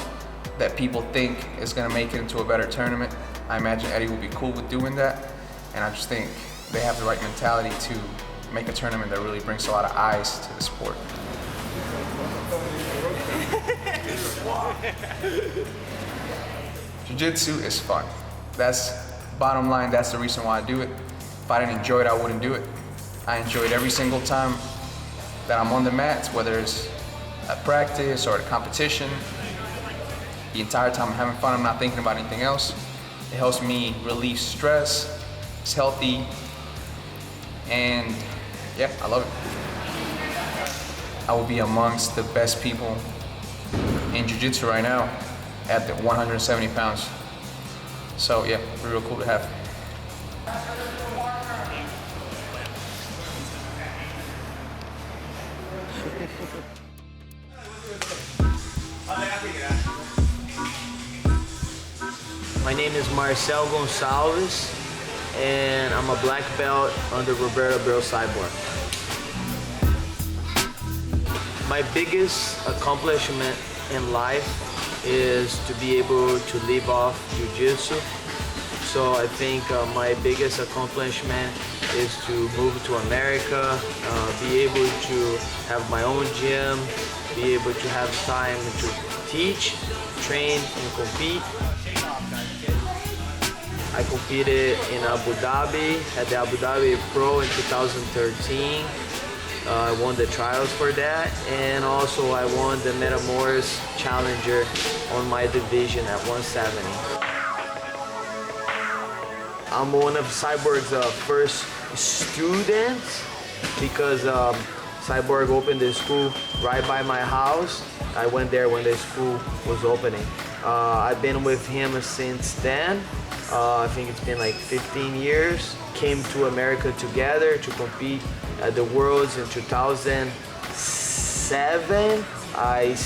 that people think is gonna make it into a better tournament, I imagine Eddie will be cool with doing that. And I just think they have the right mentality to make a tournament that really brings a lot of eyes to the sport. Jiu-jitsu is fun. That's bottom line, that's the reason why I do it. If I didn't enjoy it, I wouldn't do it. I enjoy it every single time that I'm on the mats, whether it's at practice or at a competition. The entire time I'm having fun, I'm not thinking about anything else. It helps me relieve stress. It's healthy, and yeah, I love it. I will be amongst the best people in jiu-jitsu right now at the 170 pounds. So yeah, real cool to have. My name is Marcel Gonalez, and I'm a black belt under Roberto Barrel Cyborg. My biggest accomplishment in life is to be able to live off jiu-jitsu. So I think my biggest accomplishment is to move to America, be able to have my own gym, be able to have time to teach, train, and compete. I competed in Abu Dhabi, at the Abu Dhabi Pro in 2013. I won the trials for that, and also I won the Metamoris Challenger on my division at 170. I'm one of Cyborg's first students because Cyborg opened the school right by my house. I went there when the school was opening. I've been with him since then. I think it's been like 15 years. Came to America together to compete at the Worlds in 2007. I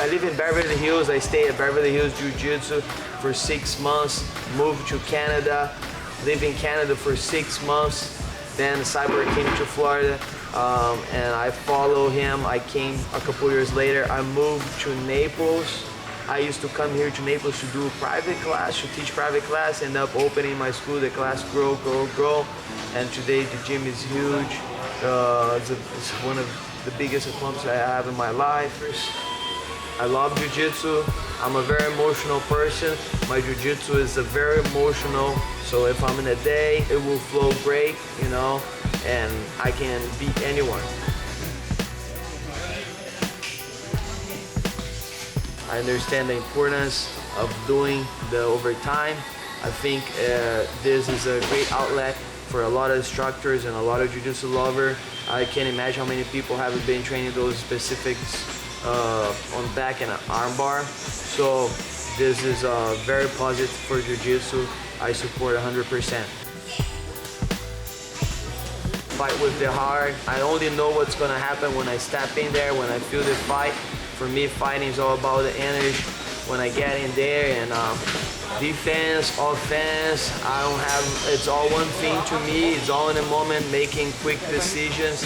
live in Beverly Hills. I stayed at Beverly Hills Jiu-Jitsu for 6 months, moved to Canada, lived in Canada for 6 months. Then Cyber came to Florida, and I followed him. I came a couple years later. I moved to Naples. I used to come here to Naples to do private class, to teach private class, end up opening my school, the class grow. And today the gym is huge. It's one of the biggest accomplishments I have in my life. I love Jiu-Jitsu. I'm a very emotional person. My Jiu-Jitsu is very emotional. So if I'm in a day, it will flow great, you know, and I can beat anyone. I understand the importance of doing the overtime. I think this is a great outlet for a lot of instructors and a lot of Jiu-Jitsu lovers. I can't imagine how many people haven't been training those specifics on back and arm bar. So this is very positive for Jiu-Jitsu. I support 100%. Fight with the heart. I only know what's gonna happen when I step in there, when I feel the fight. For me, fighting is all about the energy. When I get in there and defense, offense, it's all one thing to me. It's all in the moment, making quick decisions,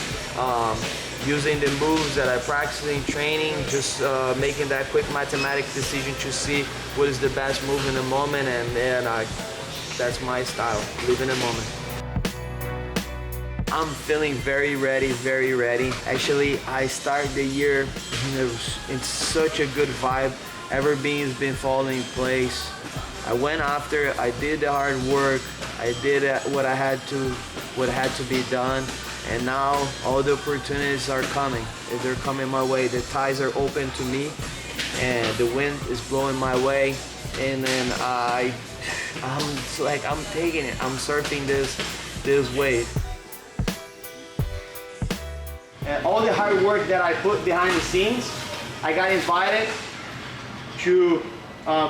using the moves that I practice in training, just making that quick mathematic decision to see what is the best move in the moment, and that's my style, live in the moment. I'm feeling very ready, very ready. Actually, I started the year in such a good vibe. Everything's been falling in place. I went after, I did the hard work, I did what had to be done, and now all the opportunities are coming. They're coming my way. The ties are open to me, and the wind is blowing my way, and then I'm taking it. I'm surfing this wave. And all the hard work that I put behind the scenes, I got invited to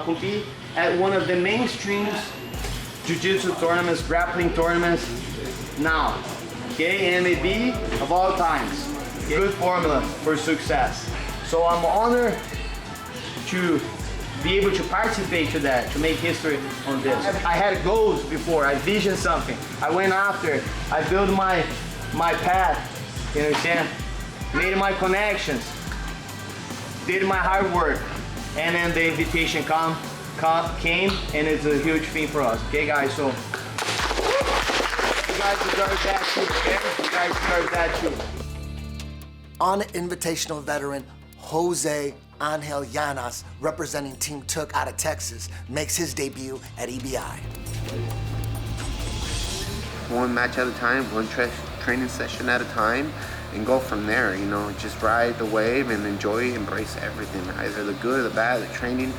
compete at one of the mainstream Jiu-Jitsu tournaments, grappling tournaments now. Okay, MAB of all times. Okay? Good formula for success. So I'm honored to be able to participate to that, to make history on this. I had goals before, I visioned something. I went after it. I built my path, you understand? Made my connections, did my hard work, and then the invitation came, and it's a huge thing for us. Okay, guys, so you guys deserve that too, okay? You guys deserve that too. On Invitational veteran Jose Angel Llanas, representing Team Took out of Texas, makes his debut at EBI. One match at a time, one training session at a time, and go from there, you know, just ride the wave and enjoy, embrace everything, either the good, the bad, the training,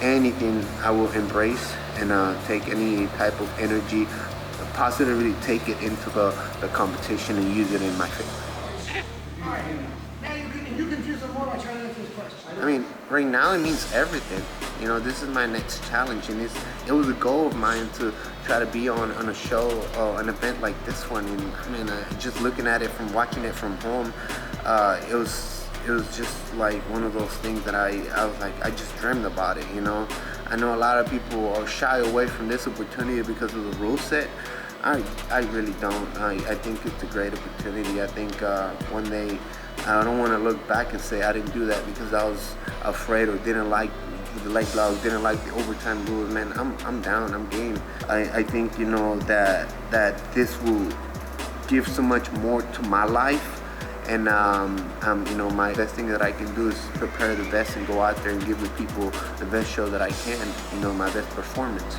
anything I will embrace and take any type of energy, positively take it into the competition and use it in my favor. You confuse them more by trying to answer this question. I mean, right now it means everything. You know, this is my next challenge, and it was a goal of mine to try to be on a show, an event like this one. And I mean, just looking at it from watching it from home, it was just like one of those things that I was like, I just dreamed about it. You know, I know a lot of people are shy away from this opportunity because of the rule set. I really don't. I think it's a great opportunity. I think one day I don't want to look back and say I didn't do that because I was afraid or didn't like the leg lock, didn't like the overtime rules. Man, I'm down. I'm game. I think, you know, that this will give so much more to my life, and you know, my best thing that I can do is prepare the best and go out there and give the people the best show that I can. You know, my best performance.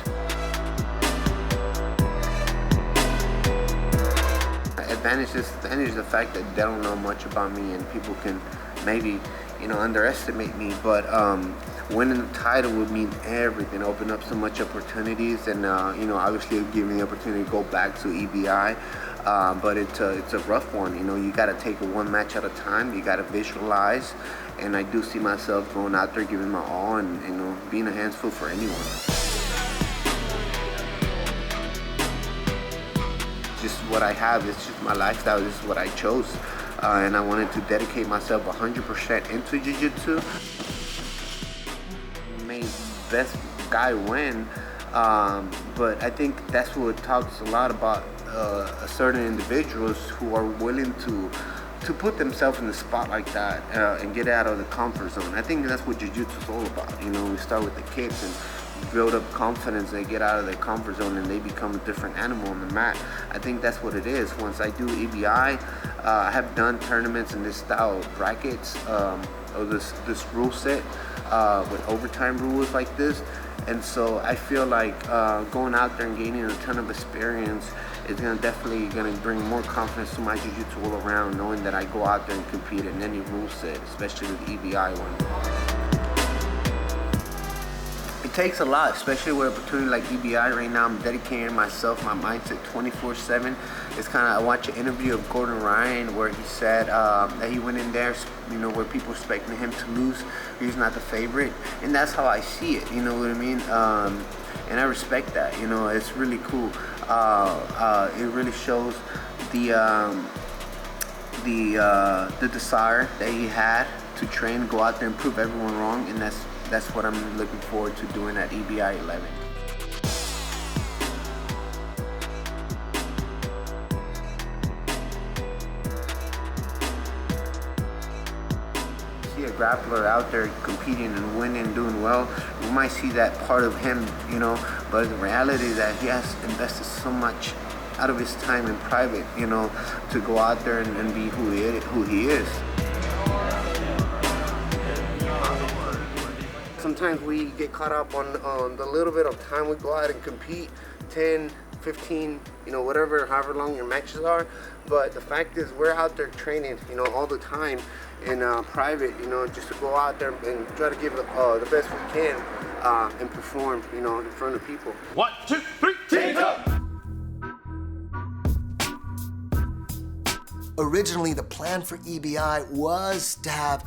Advantage is the fact that they don't know much about me, and people can maybe, you know, underestimate me, but winning the title would mean everything, open up so much opportunities, and you know, obviously it would give me the opportunity to go back to EBI, but it's a rough one. You know, you got to take it one match at a time. You got to visualize, and I do see myself going out there giving my all, and, you know, being a handful for anyone. Just what I have, it's just my lifestyle, this is what I chose. and I wanted to dedicate myself 100% into jiu-jitsu. Made best guy win, but I think that's what talks a lot about certain individuals who are willing to put themselves in the spot like that and get out of the comfort zone. I think that's what jiu-jitsu is all about. You know, we start with the kids and build up confidence. They get out of their comfort zone and they become a different animal on the mat. I think that's what it is. Once I do EBI, I have done tournaments in this style of brackets, or this rule set with overtime rules like this. And so I feel like going out there and gaining a ton of experience is definitely gonna bring more confidence to my jiu-jitsu all around, knowing that I go out there and compete in any rule set, especially the EBI one. It takes a lot, especially with an opportunity like EBI right now. I'm dedicating myself, my mindset 24/7. It's kind of, I watched an interview of Gordon Ryan where he said that he went in there, you know, where people expecting him to lose. He's not the favorite, and that's how I see it. You know what I mean? And I respect that. You know, it's really cool. It really shows the desire that he had to train, go out there and prove everyone wrong, and that's what I'm looking forward to doing at EBI 11. See a grappler out there competing and winning, doing well, we might see that part of him, you know, but the reality is that he has invested so much out of his time in private, you know, to go out there and be who he is. Sometimes we get caught up on the little bit of time we go out and compete, 10, 15, you know, whatever, however long your matches are. But the fact is we're out there training, you know, all the time in private, you know, just to go out there and try to give the best we can and perform, you know, in front of people. 1, 2, 3, teams up! Originally, the plan for EBI was to have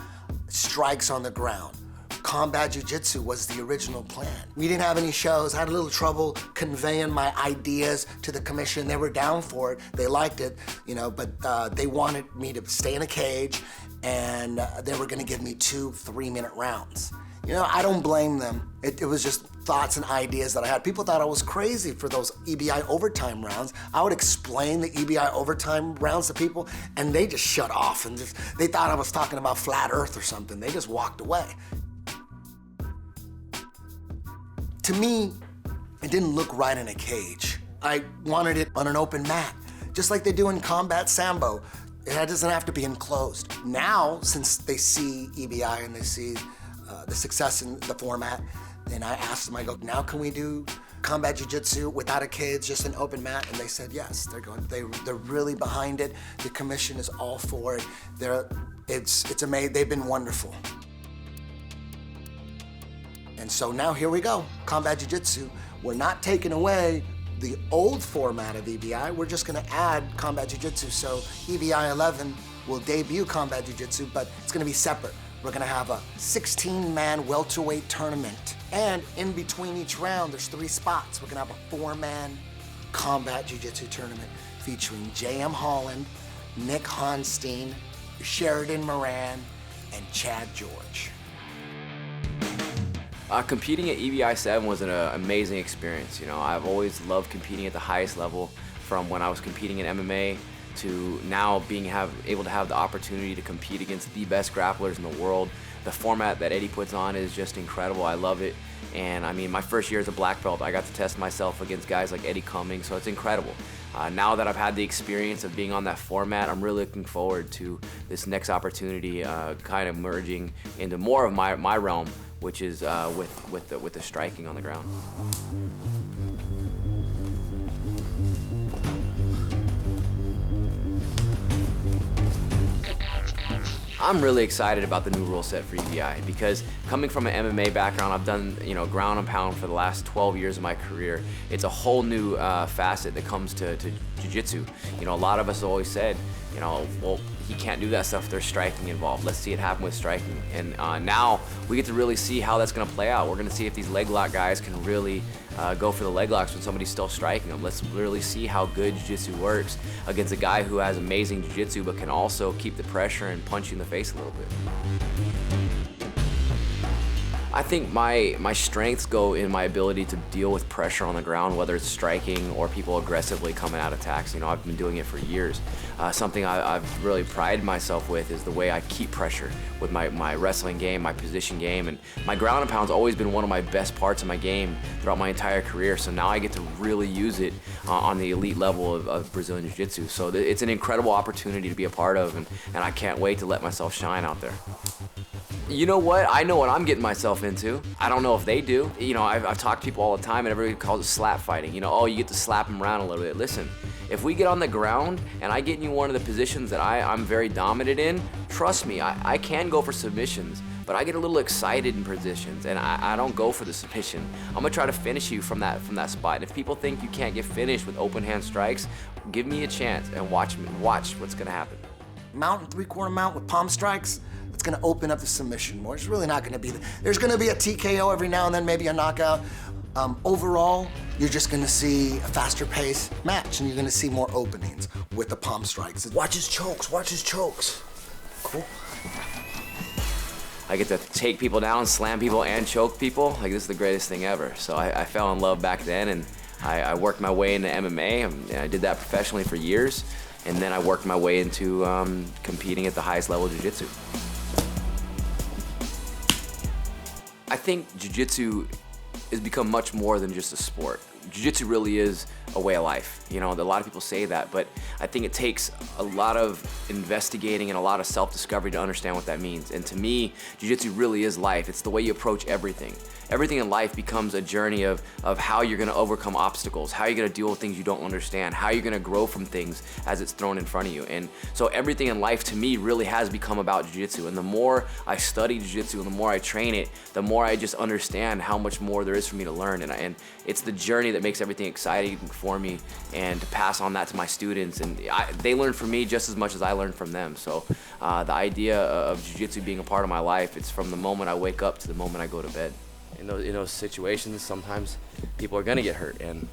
strikes on the ground. Combat Jiu-Jitsu was the original plan. We didn't have any shows. I had a little trouble conveying my ideas to the commission. They were down for it. They liked it, you know, but they wanted me to stay in a cage, and they were gonna give me 2 3-minute rounds. You know, I don't blame them. It was just thoughts and ideas that I had. People thought I was crazy for those EBI overtime rounds. I would explain the EBI overtime rounds to people, and they just shut off, and they thought I was talking about flat earth or something. They just walked away. To me, it didn't look right in a cage. I wanted it on an open mat, just like they do in combat sambo. It doesn't have to be enclosed. Now, since they see EBI and they see the success in the format, then I asked them, I go, now can we do combat jiu-jitsu without a cage, just an open mat? And they said yes. They're really behind it. The commission is all for it. It's amazing. They've been wonderful. And so now here we go, combat jiu-jitsu. We're not taking away the old format of EBI, we're just gonna add combat jiu-jitsu. So EBI 11 will debut combat jiu-jitsu, but it's gonna be separate. We're gonna have a 16-man welterweight tournament. And in between each round, there's 3 spots. We're gonna have a 4-man combat jiu-jitsu tournament featuring J.M. Holland, Nick Honstein, Sheridan Moran, and Chad George. Competing at EBI 7 was an amazing experience. You know, I've always loved competing at the highest level, from when I was competing in MMA to now being able to have the opportunity to compete against the best grapplers in the world. The format that Eddie puts on is just incredible. I love it. And I mean, my first year as a black belt, I got to test myself against guys like Eddie Cummings, so it's incredible. Now that I've had the experience of being on that format, I'm really looking forward to this next opportunity, kind of merging into more of my realm, which is with the striking on the ground. I'm really excited about the new rule set for EBI because coming from an MMA background, I've done ground and pound for the last 12 years of my career. It's a whole new facet that comes to jiu-jitsu. A lot of us have always said, well, he can't do that stuff if there's striking involved. Let's see it happen with striking. And now we get to really see how that's going to play out. We're going to see if these leg lock guys can really go for the leg locks when somebody's still striking them. Let's really see how good jiu-jitsu works against a guy who has amazing jiu-jitsu but can also keep the pressure and punch you in the face a little bit. I think my strengths go in my ability to deal with pressure on the ground, whether it's striking or people aggressively coming out attacks. You know, I've been doing it for years. Something I've really prided myself with is the way I keep pressure with my wrestling game, my position game, and my ground and pound's always been one of my best parts of my game throughout my entire career. So now I get to really use it on the elite level of Brazilian Jiu-Jitsu. So it's an incredible opportunity to be a part of, and I can't wait to let myself shine out there. You know what? I know what I'm getting myself into. I don't know if they do. You know, I've talked to people all the time and everybody calls it slap fighting. You know, oh, you get to slap them around a little bit. Listen, if we get on the ground and I get in one of the positions that I'm very dominant in, trust me, I can go for submissions, but I get a little excited in positions and I don't go for the submission. I'm gonna try to finish you from that spot. And if people think you can't get finished with open hand strikes, give me a chance and watch what's gonna happen. Mount and three-quarter mount with palm strikes, it's gonna open up the submission more. It's really not gonna be, there's gonna be a TKO every now and then, maybe a knockout. Overall, you're just gonna see a faster pace match and you're gonna see more openings with the palm strikes. Watch his chokes, watch his chokes. Cool. I get to take people down, slam people, and choke people. Like, this is the greatest thing ever. So I fell in love back then, and I worked my way into MMA, and I did that professionally for years. And then I worked my way into competing at the highest level of jiu-jitsu. I think jiu-jitsu has become much more than just a sport. Jiu-jitsu really is a way of life. You know, a lot of people say that, but I think it takes a lot of investigating and a lot of self-discovery to understand what that means. And to me, jiu-jitsu really is life. It's the way you approach everything. Everything in life becomes a journey of how you're gonna overcome obstacles, how you're gonna deal with things you don't understand, how you're gonna grow from things as it's thrown in front of you. And so everything in life to me really has become about jiu-jitsu. And the more I study jiu-jitsu and the more I train it, the more I just understand how much more there is for me to learn. And it's the journey that makes everything exciting for me, and to pass on that to my students. And they learn from me just as much as I learn from them. So the idea of jiu-jitsu being a part of my life, it's from the moment I wake up to the moment I go to bed. In those situations, sometimes people are gonna get hurt, and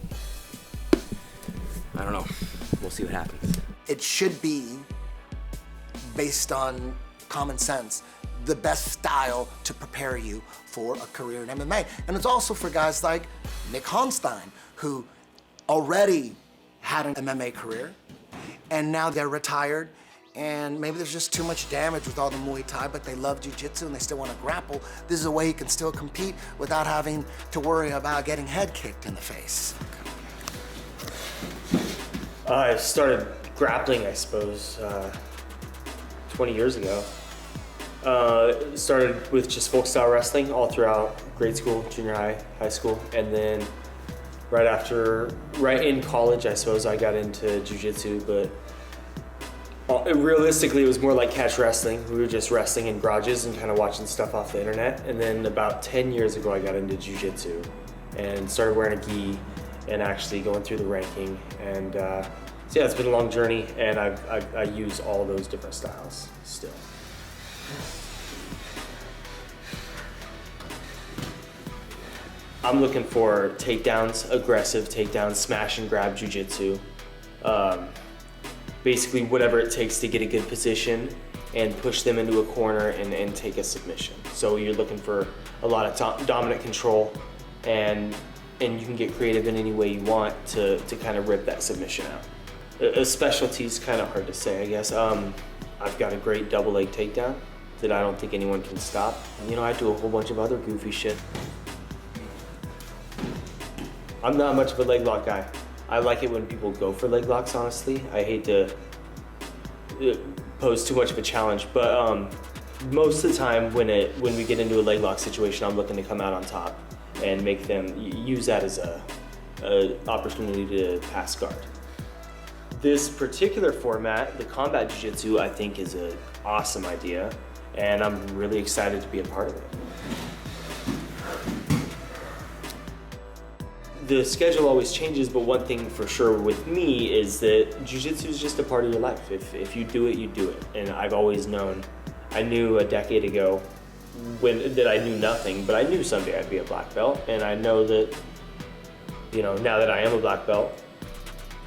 I don't know. We'll see what happens. It should be, based on common sense, the best style to prepare you for a career in MMA. And it's also for guys like Nick Honstein, who already had an MMA career, and now they're retired, and maybe there's just too much damage with all the Muay Thai, but they love jiu-jitsu and they still want to grapple. This is a way he can still compete without having to worry about getting head kicked in the face. I started grappling, I suppose, 20 years ago. Started with just folk style wrestling all throughout grade school, junior high, high school, and then right in college, I suppose, I got into jiu-jitsu, but realistically, it was more like catch wrestling. We were just wrestling in garages and kind of watching stuff off the internet. And then about 10 years ago, I got into jiu-jitsu and started wearing a gi and actually going through the ranking. And so yeah, it's been a long journey, and I use all those different styles still. I'm looking for takedowns, aggressive takedowns, smash and grab jiu-jitsu. Basically whatever it takes to get a good position and push them into a corner and take a submission. So you're looking for a lot of dominant control, and you can get creative in any way you want to kind of rip that submission out. A specialty is kind of hard to say, I guess. I've got a great double leg takedown that I don't think anyone can stop. You know, I do a whole bunch of other goofy shit. I'm not much of a leg lock guy. I like it when people go for leg locks, honestly. I hate to pose too much of a challenge, but most of the time when we get into a leg lock situation, I'm looking to come out on top and make them use that as a opportunity to pass guard. This particular format, the combat jiu-jitsu, I think is an awesome idea, and I'm really excited to be a part of it. the schedule always changes, but one thing for sure with me is that jiu-jitsu is just a part of your life. If you do it, you do it. And I've always known, I knew a decade ago that I knew nothing, but I knew someday I'd be a black belt. And I know that, you know, now that I am a black belt,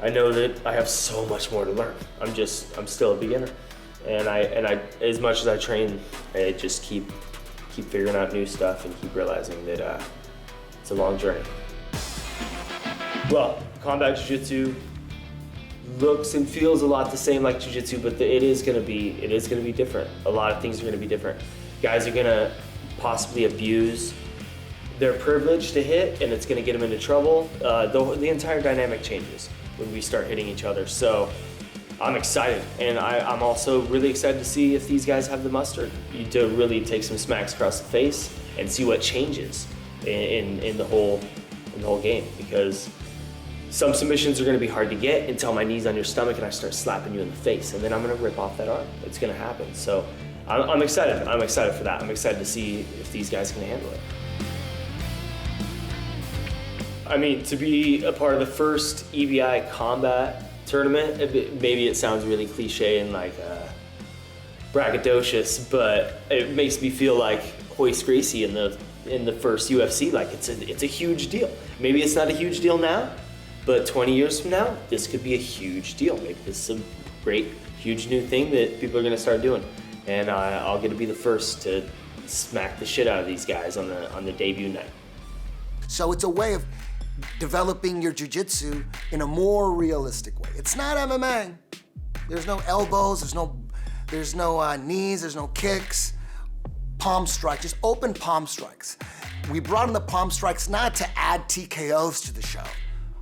I know that I have so much more to learn. I'm still a beginner. And I as much as I train, I just keep figuring out new stuff and keep realizing that it's a long journey. Well, combat jiu-jitsu looks and feels a lot the same like jiu-jitsu, but it is gonna be different. A lot of things are gonna be different. Guys are gonna possibly abuse their privilege to hit, and it's gonna get them into trouble. The entire dynamic changes when we start hitting each other. So I'm excited, and I'm also really excited to see if these guys have the mustard to really take some smacks across the face and see what changes in the whole game, because some submissions are going to be hard to get until my knee's on your stomach and I start slapping you in the face, and then I'm going to rip off that arm. It's going to happen. So I'm excited. I'm excited for that. I'm excited to see if these guys can handle it. I mean, to be a part of the first EBI combat tournament, maybe it sounds really cliche and like braggadocious, but it makes me feel like Hoist Gracie in the first UFC. Like it's a huge deal. Maybe it's not a huge deal now, but 20 years from now, this could be a huge deal. Maybe this is a great, huge new thing that people are gonna start doing. And I'll get to be the first to smack the shit out of these guys on the debut night. So it's a way of developing your jiu-jitsu in a more realistic way. It's not MMA. There's no elbows, there's no knees, there's no kicks. Palm strike, just open palm strikes. We brought in the palm strikes not to add TKOs to the show.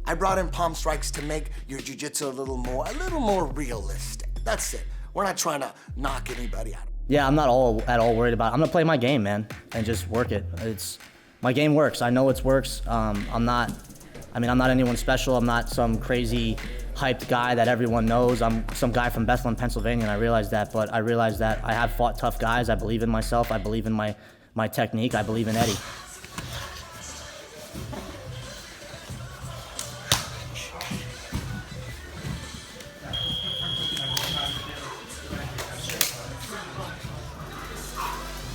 I brought in palm strikes to make your jiu-jitsu a little more realistic. That's it. We're not trying to knock anybody out. Yeah, I'm not at all worried about it. I'm gonna play my game, man, and just work it. My game works. I know it works. I'm not anyone special. I'm not some crazy hyped guy that everyone knows. I'm some guy from Bethlehem, Pennsylvania, and I realize that. But I realize that I have fought tough guys. I believe in myself. I believe in my technique. I believe in Eddie.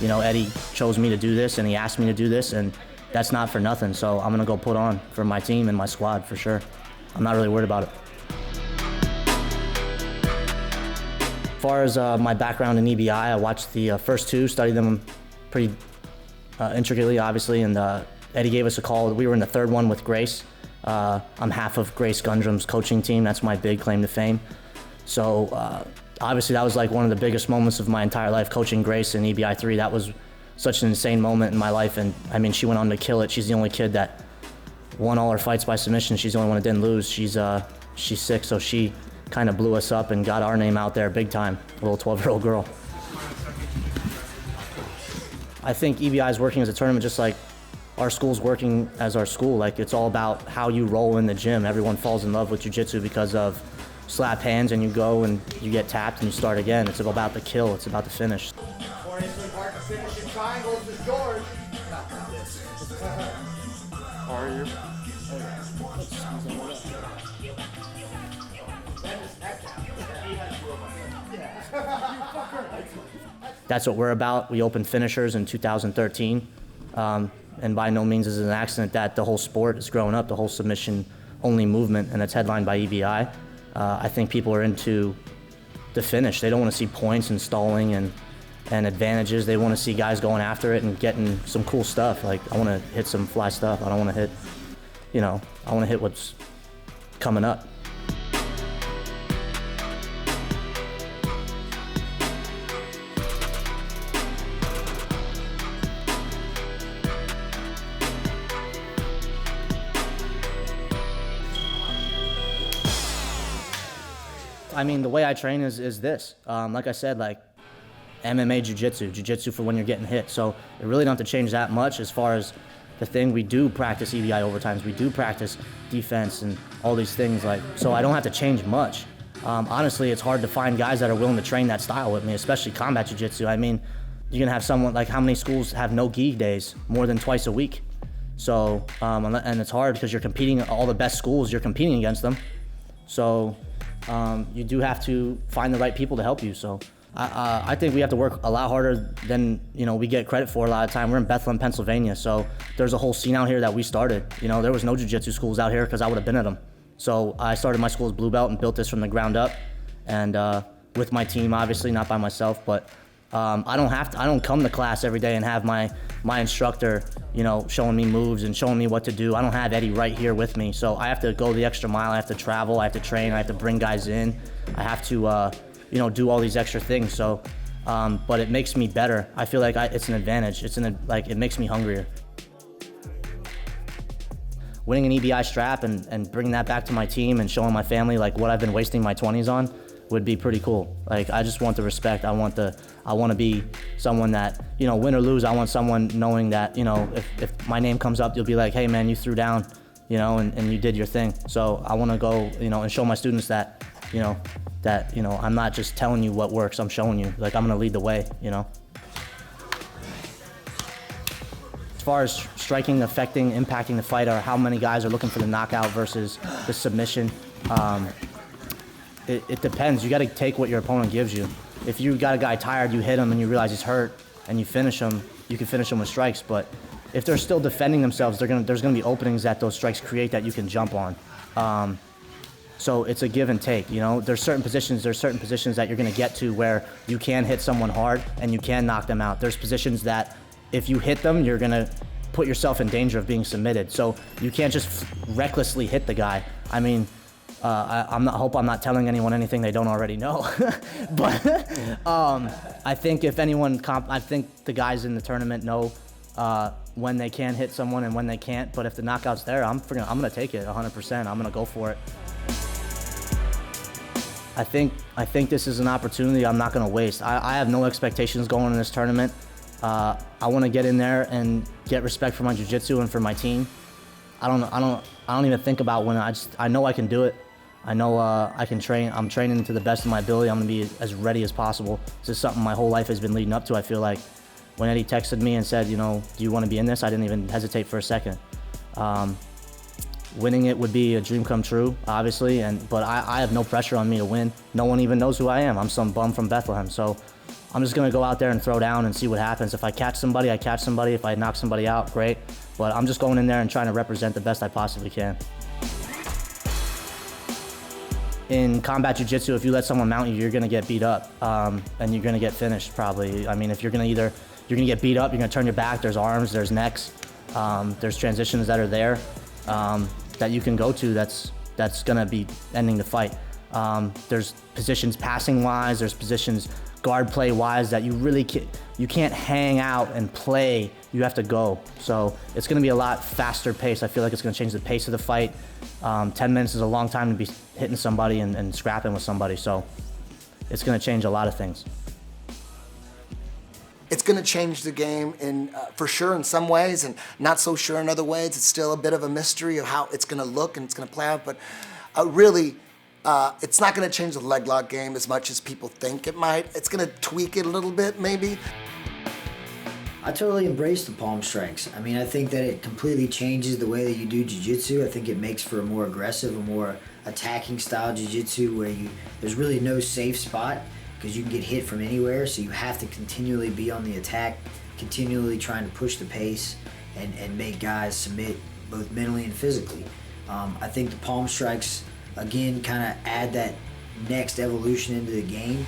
You know, Eddie chose me to do this, and he asked me to do this, and that's not for nothing. So I'm gonna go put on for my team and my squad for sure. I'm not really worried about it. As far as my background in EBI, I watched the first two, studied them pretty intricately, obviously, and Eddie gave us a call. We were in the third one with Grace. I'm half of Grace Gundram's coaching team. That's my big claim to fame. So obviously that was like one of the biggest moments of my entire life, coaching Grace in EBI 3. That was such an insane moment in my life, and I mean, she went on to kill it. She's the only kid that won all her fights by submission. She's the only one that didn't lose. She's 6, so she kind of blew us up and got our name out there big time, a little 12-year-old girl. I think EBI is working as a tournament just like our school's working as our school. Like, it's all about how you roll in the gym. Everyone falls in love with jiu-jitsu because of slap hands and you go and you get tapped and you start again. It's about the kill. It's about the finish. Finishing triangles is George. How are you? That's what we're about. We opened finishers in 2013. And by no means is it an accident that the whole sport is growing up, the whole submission-only movement, and it's headlined by EBI. I think people are into the finish. They don't want to see points and stalling and advantages. They want to see guys going after it and getting some cool stuff. Like, I want to hit some fly stuff. I don't want to hit, I want to hit what's coming up. I mean, the way I train is this. Like I said, like MMA jiu-jitsu for when you're getting hit. So it really don't have to change that much as far as the thing. We do practice EBI overtimes. We do practice defense and all these things. Like, so I don't have to change much. Honestly, it's hard to find guys that are willing to train that style with me, especially combat jiu-jitsu. I mean, you can have someone, like, how many schools have no gi days more than twice a week? So, and it's hard because you're competing, all the best schools, you're competing against them. So you do have to find the right people to help you. So I think we have to work a lot harder than, we get credit for a lot of time. We're in Bethlehem, Pennsylvania. So there's a whole scene out here that we started. There was no jiu-jitsu schools out here because I would have been at them. So I started my school as Blue Belt and built this from the ground up. And with my team, obviously, not by myself, but I don't come to class every day and have my instructor, showing me moves and showing me what to do. I don't have Eddie right here with me. So I have to go the extra mile. I have to travel. I have to train. I have to bring guys in. I have to, do all these extra things. So, but it makes me better. I feel like it's an advantage. It makes me hungrier. Winning an EBI strap and bringing that back to my team and showing my family what I've been wasting my 20s on would be pretty cool. I just want the respect. I want to be someone that, win or lose, I want someone knowing that, if my name comes up, you'll be like, hey man, you threw down, and you did your thing. So I want to go, and show my students that, I'm not just telling you what works, I'm showing you, I'm gonna lead the way, As far as striking, affecting, impacting the fight, or how many guys are looking for the knockout versus the submission, it depends. You got to take what your opponent gives you. If you got a guy tired, you hit him and you realize he's hurt, and you finish him, you can finish him with strikes. But if they're still defending themselves, there's gonna be openings that those strikes create that you can jump on. So it's a give and take. There's certain positions that you're gonna get to where you can hit someone hard and you can knock them out. There's positions that if you hit them, you're gonna put yourself in danger of being submitted. So you can't just recklessly hit the guy. I mean, I hope I'm not telling anyone anything they don't already know. But I think if anyone, I think the guys in the tournament know when they can hit someone and when they can't. But if the knockout's there, I'm gonna take it 100%. I'm gonna go for it. I think this is an opportunity I'm not gonna waste. I have no expectations going in this tournament. I want to get in there and get respect for my jiu-jitsu and for my team. I don't even think about when I know I can do it. I know I can train. I'm training to the best of my ability. I'm gonna be as ready as possible. This is something my whole life has been leading up to. I feel like when Eddie texted me and said, do you want to be in this? I didn't even hesitate for a second. Winning it would be a dream come true, obviously, but I have no pressure on me to win. No one even knows who I am. I'm some bum from Bethlehem, so I'm just gonna go out there and throw down and see what happens. If I catch somebody, I catch somebody. If I knock somebody out, great. But I'm just going in there and trying to represent the best I possibly can. In combat jiu-jitsu, if you let someone mount you, you're gonna get beat up, and you're gonna get finished probably. I mean, if you're gonna get beat up, you're gonna turn your back. There's arms, there's necks, there's transitions that are there that you can go to. That's gonna be ending the fight. There's positions passing wise. There's positions guard play wise that you can't hang out and play. You have to go. So it's going to be a lot faster pace. I feel like it's going to change the pace of the fight. 10 minutes is a long time to be hitting somebody and scrapping with somebody. So it's going to change a lot of things. It's going to change the game for sure in some ways and not so sure in other ways. It's still a bit of a mystery of how it's going to look and it's going to play out. But really, it's not going to change the leg lock game as much as people think it might. It's going to tweak it a little bit, maybe. I totally embrace the palm strikes. I mean, I think that it completely changes the way that you do jiu-jitsu. I think it makes for a more aggressive, a more attacking style jiu-jitsu where there's really no safe spot because you can get hit from anywhere, so you have to continually be on the attack, continually trying to push the pace and make guys submit both mentally and physically. I think the palm strikes, again, kind of add that next evolution into the game.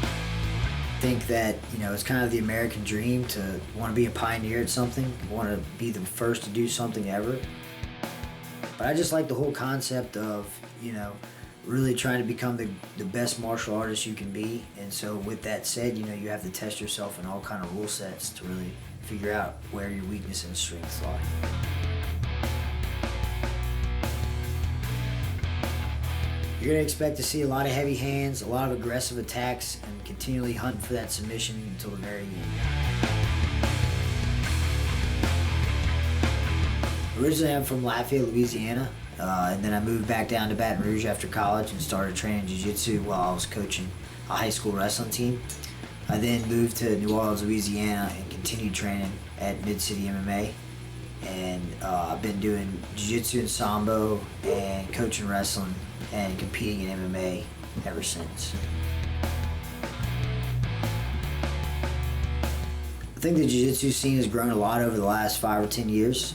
I think that, it's kind of the American dream to want to be a pioneer at something, want to be the first to do something ever. But I just like the whole concept of, really trying to become the best martial artist you can be. And so with that said, you have to test yourself in all kind of rule sets to really figure out where your weakness and strengths lie. You're going to expect to see a lot of heavy hands, a lot of aggressive attacks, and continually hunting for that submission until the very end. Originally, I'm from Lafayette, Louisiana, and then I moved back down to Baton Rouge after college and started training jiu-jitsu while I was coaching a high school wrestling team. I then moved to New Orleans, Louisiana, and continued training at Mid-City MMA. And I've been doing jiu-jitsu and sambo and coaching wrestling and competing in MMA ever since. I think the jiu-jitsu scene has grown a lot over the last 5 or 10 years.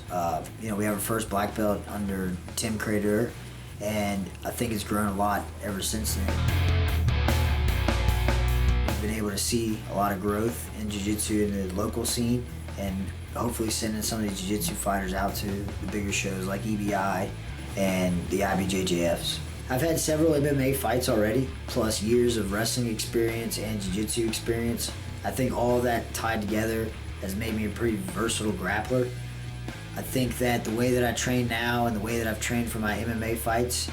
We have our first black belt under Tim Crater, and I think it's grown a lot ever since then. We've been able to see a lot of growth in jiu-jitsu in the local scene, and hopefully sending some of these jiu-jitsu fighters out to the bigger shows like EBI and the IBJJFs. I've had several MMA fights already, plus years of wrestling experience and jiu-jitsu experience. I think all of that tied together has made me a pretty versatile grappler. I think that the way that I train now and the way that I've trained for my MMA fights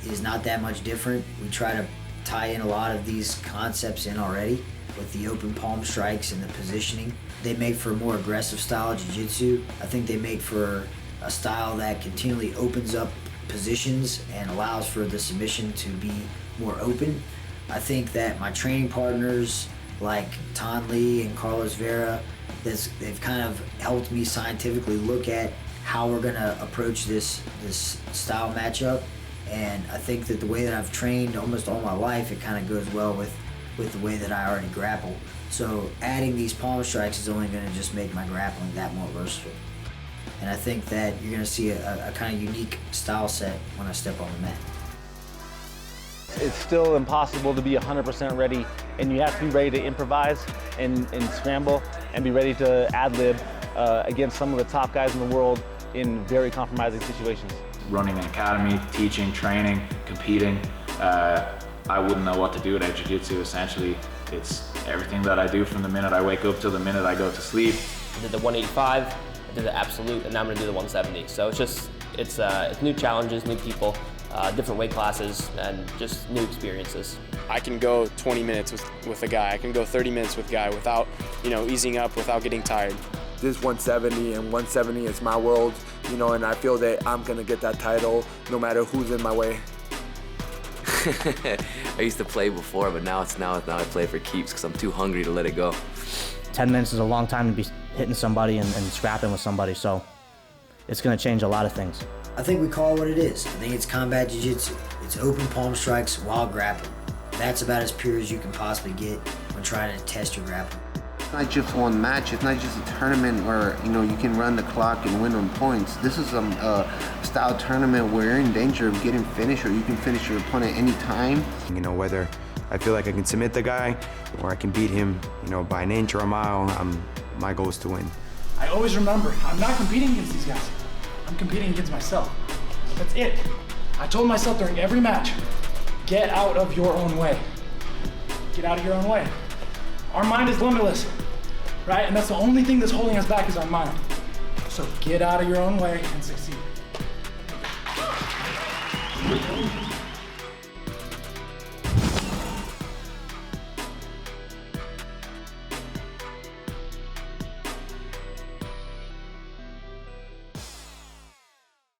is not that much different. We try to tie in a lot of these concepts in already with the open palm strikes and the positioning. They make for a more aggressive style of jiu-jitsu. I think they make for a style that continually opens up positions and allows for the submission to be more open. I think that my training partners like Tan Lee and Carlos Vera, they've kind of helped me scientifically look at how we're gonna approach this style matchup. And I think that the way that I've trained almost all my life, it kind of goes well with the way that I already grapple. So adding these palm strikes is only gonna just make my grappling that more versatile. And I think that you're gonna see a kind of unique style set when I step on the mat. It's still impossible to be 100% ready, and you have to be ready to improvise and scramble and be ready to ad-lib against some of the top guys in the world in very compromising situations. Running an academy, teaching, training, competing, I wouldn't know what to do at Jiu-Jitsu. Essentially, it's everything that I do from the minute I wake up till the minute I go to sleep. I did the 185, I did the absolute, and now I'm gonna do the 170. So it's new challenges, new people, different weight classes, and just new experiences. I can go 20 minutes with a guy. I can go 30 minutes with a guy without, easing up, without getting tired. This 170 and 170 is my world, and I feel that I'm gonna get that title no matter who's in my way. I used to play before, but now I play for keeps because I'm too hungry to let it go. 10 minutes is a long time to be hitting somebody and scrapping with somebody, so it's gonna change a lot of things. I think we call it what it is. I think it's combat jiu-jitsu. It's open palm strikes while grappling. That's about as pure as you can possibly get when trying to test your grappling. It's not just one match. It's not just a tournament where you can run the clock and win on points. This is a style tournament where you're in danger of getting finished, or you can finish your opponent any time. Whether I feel like I can submit the guy or I can beat him, by an inch or a mile, my goal is to win. I always remember, I'm not competing against these guys. I'm competing against myself. That's it. I told myself during every match, get out of your own way. Get out of your own way. Our mind is limitless, right? And that's the only thing that's holding us back is our mind. So get out of your own way and succeed.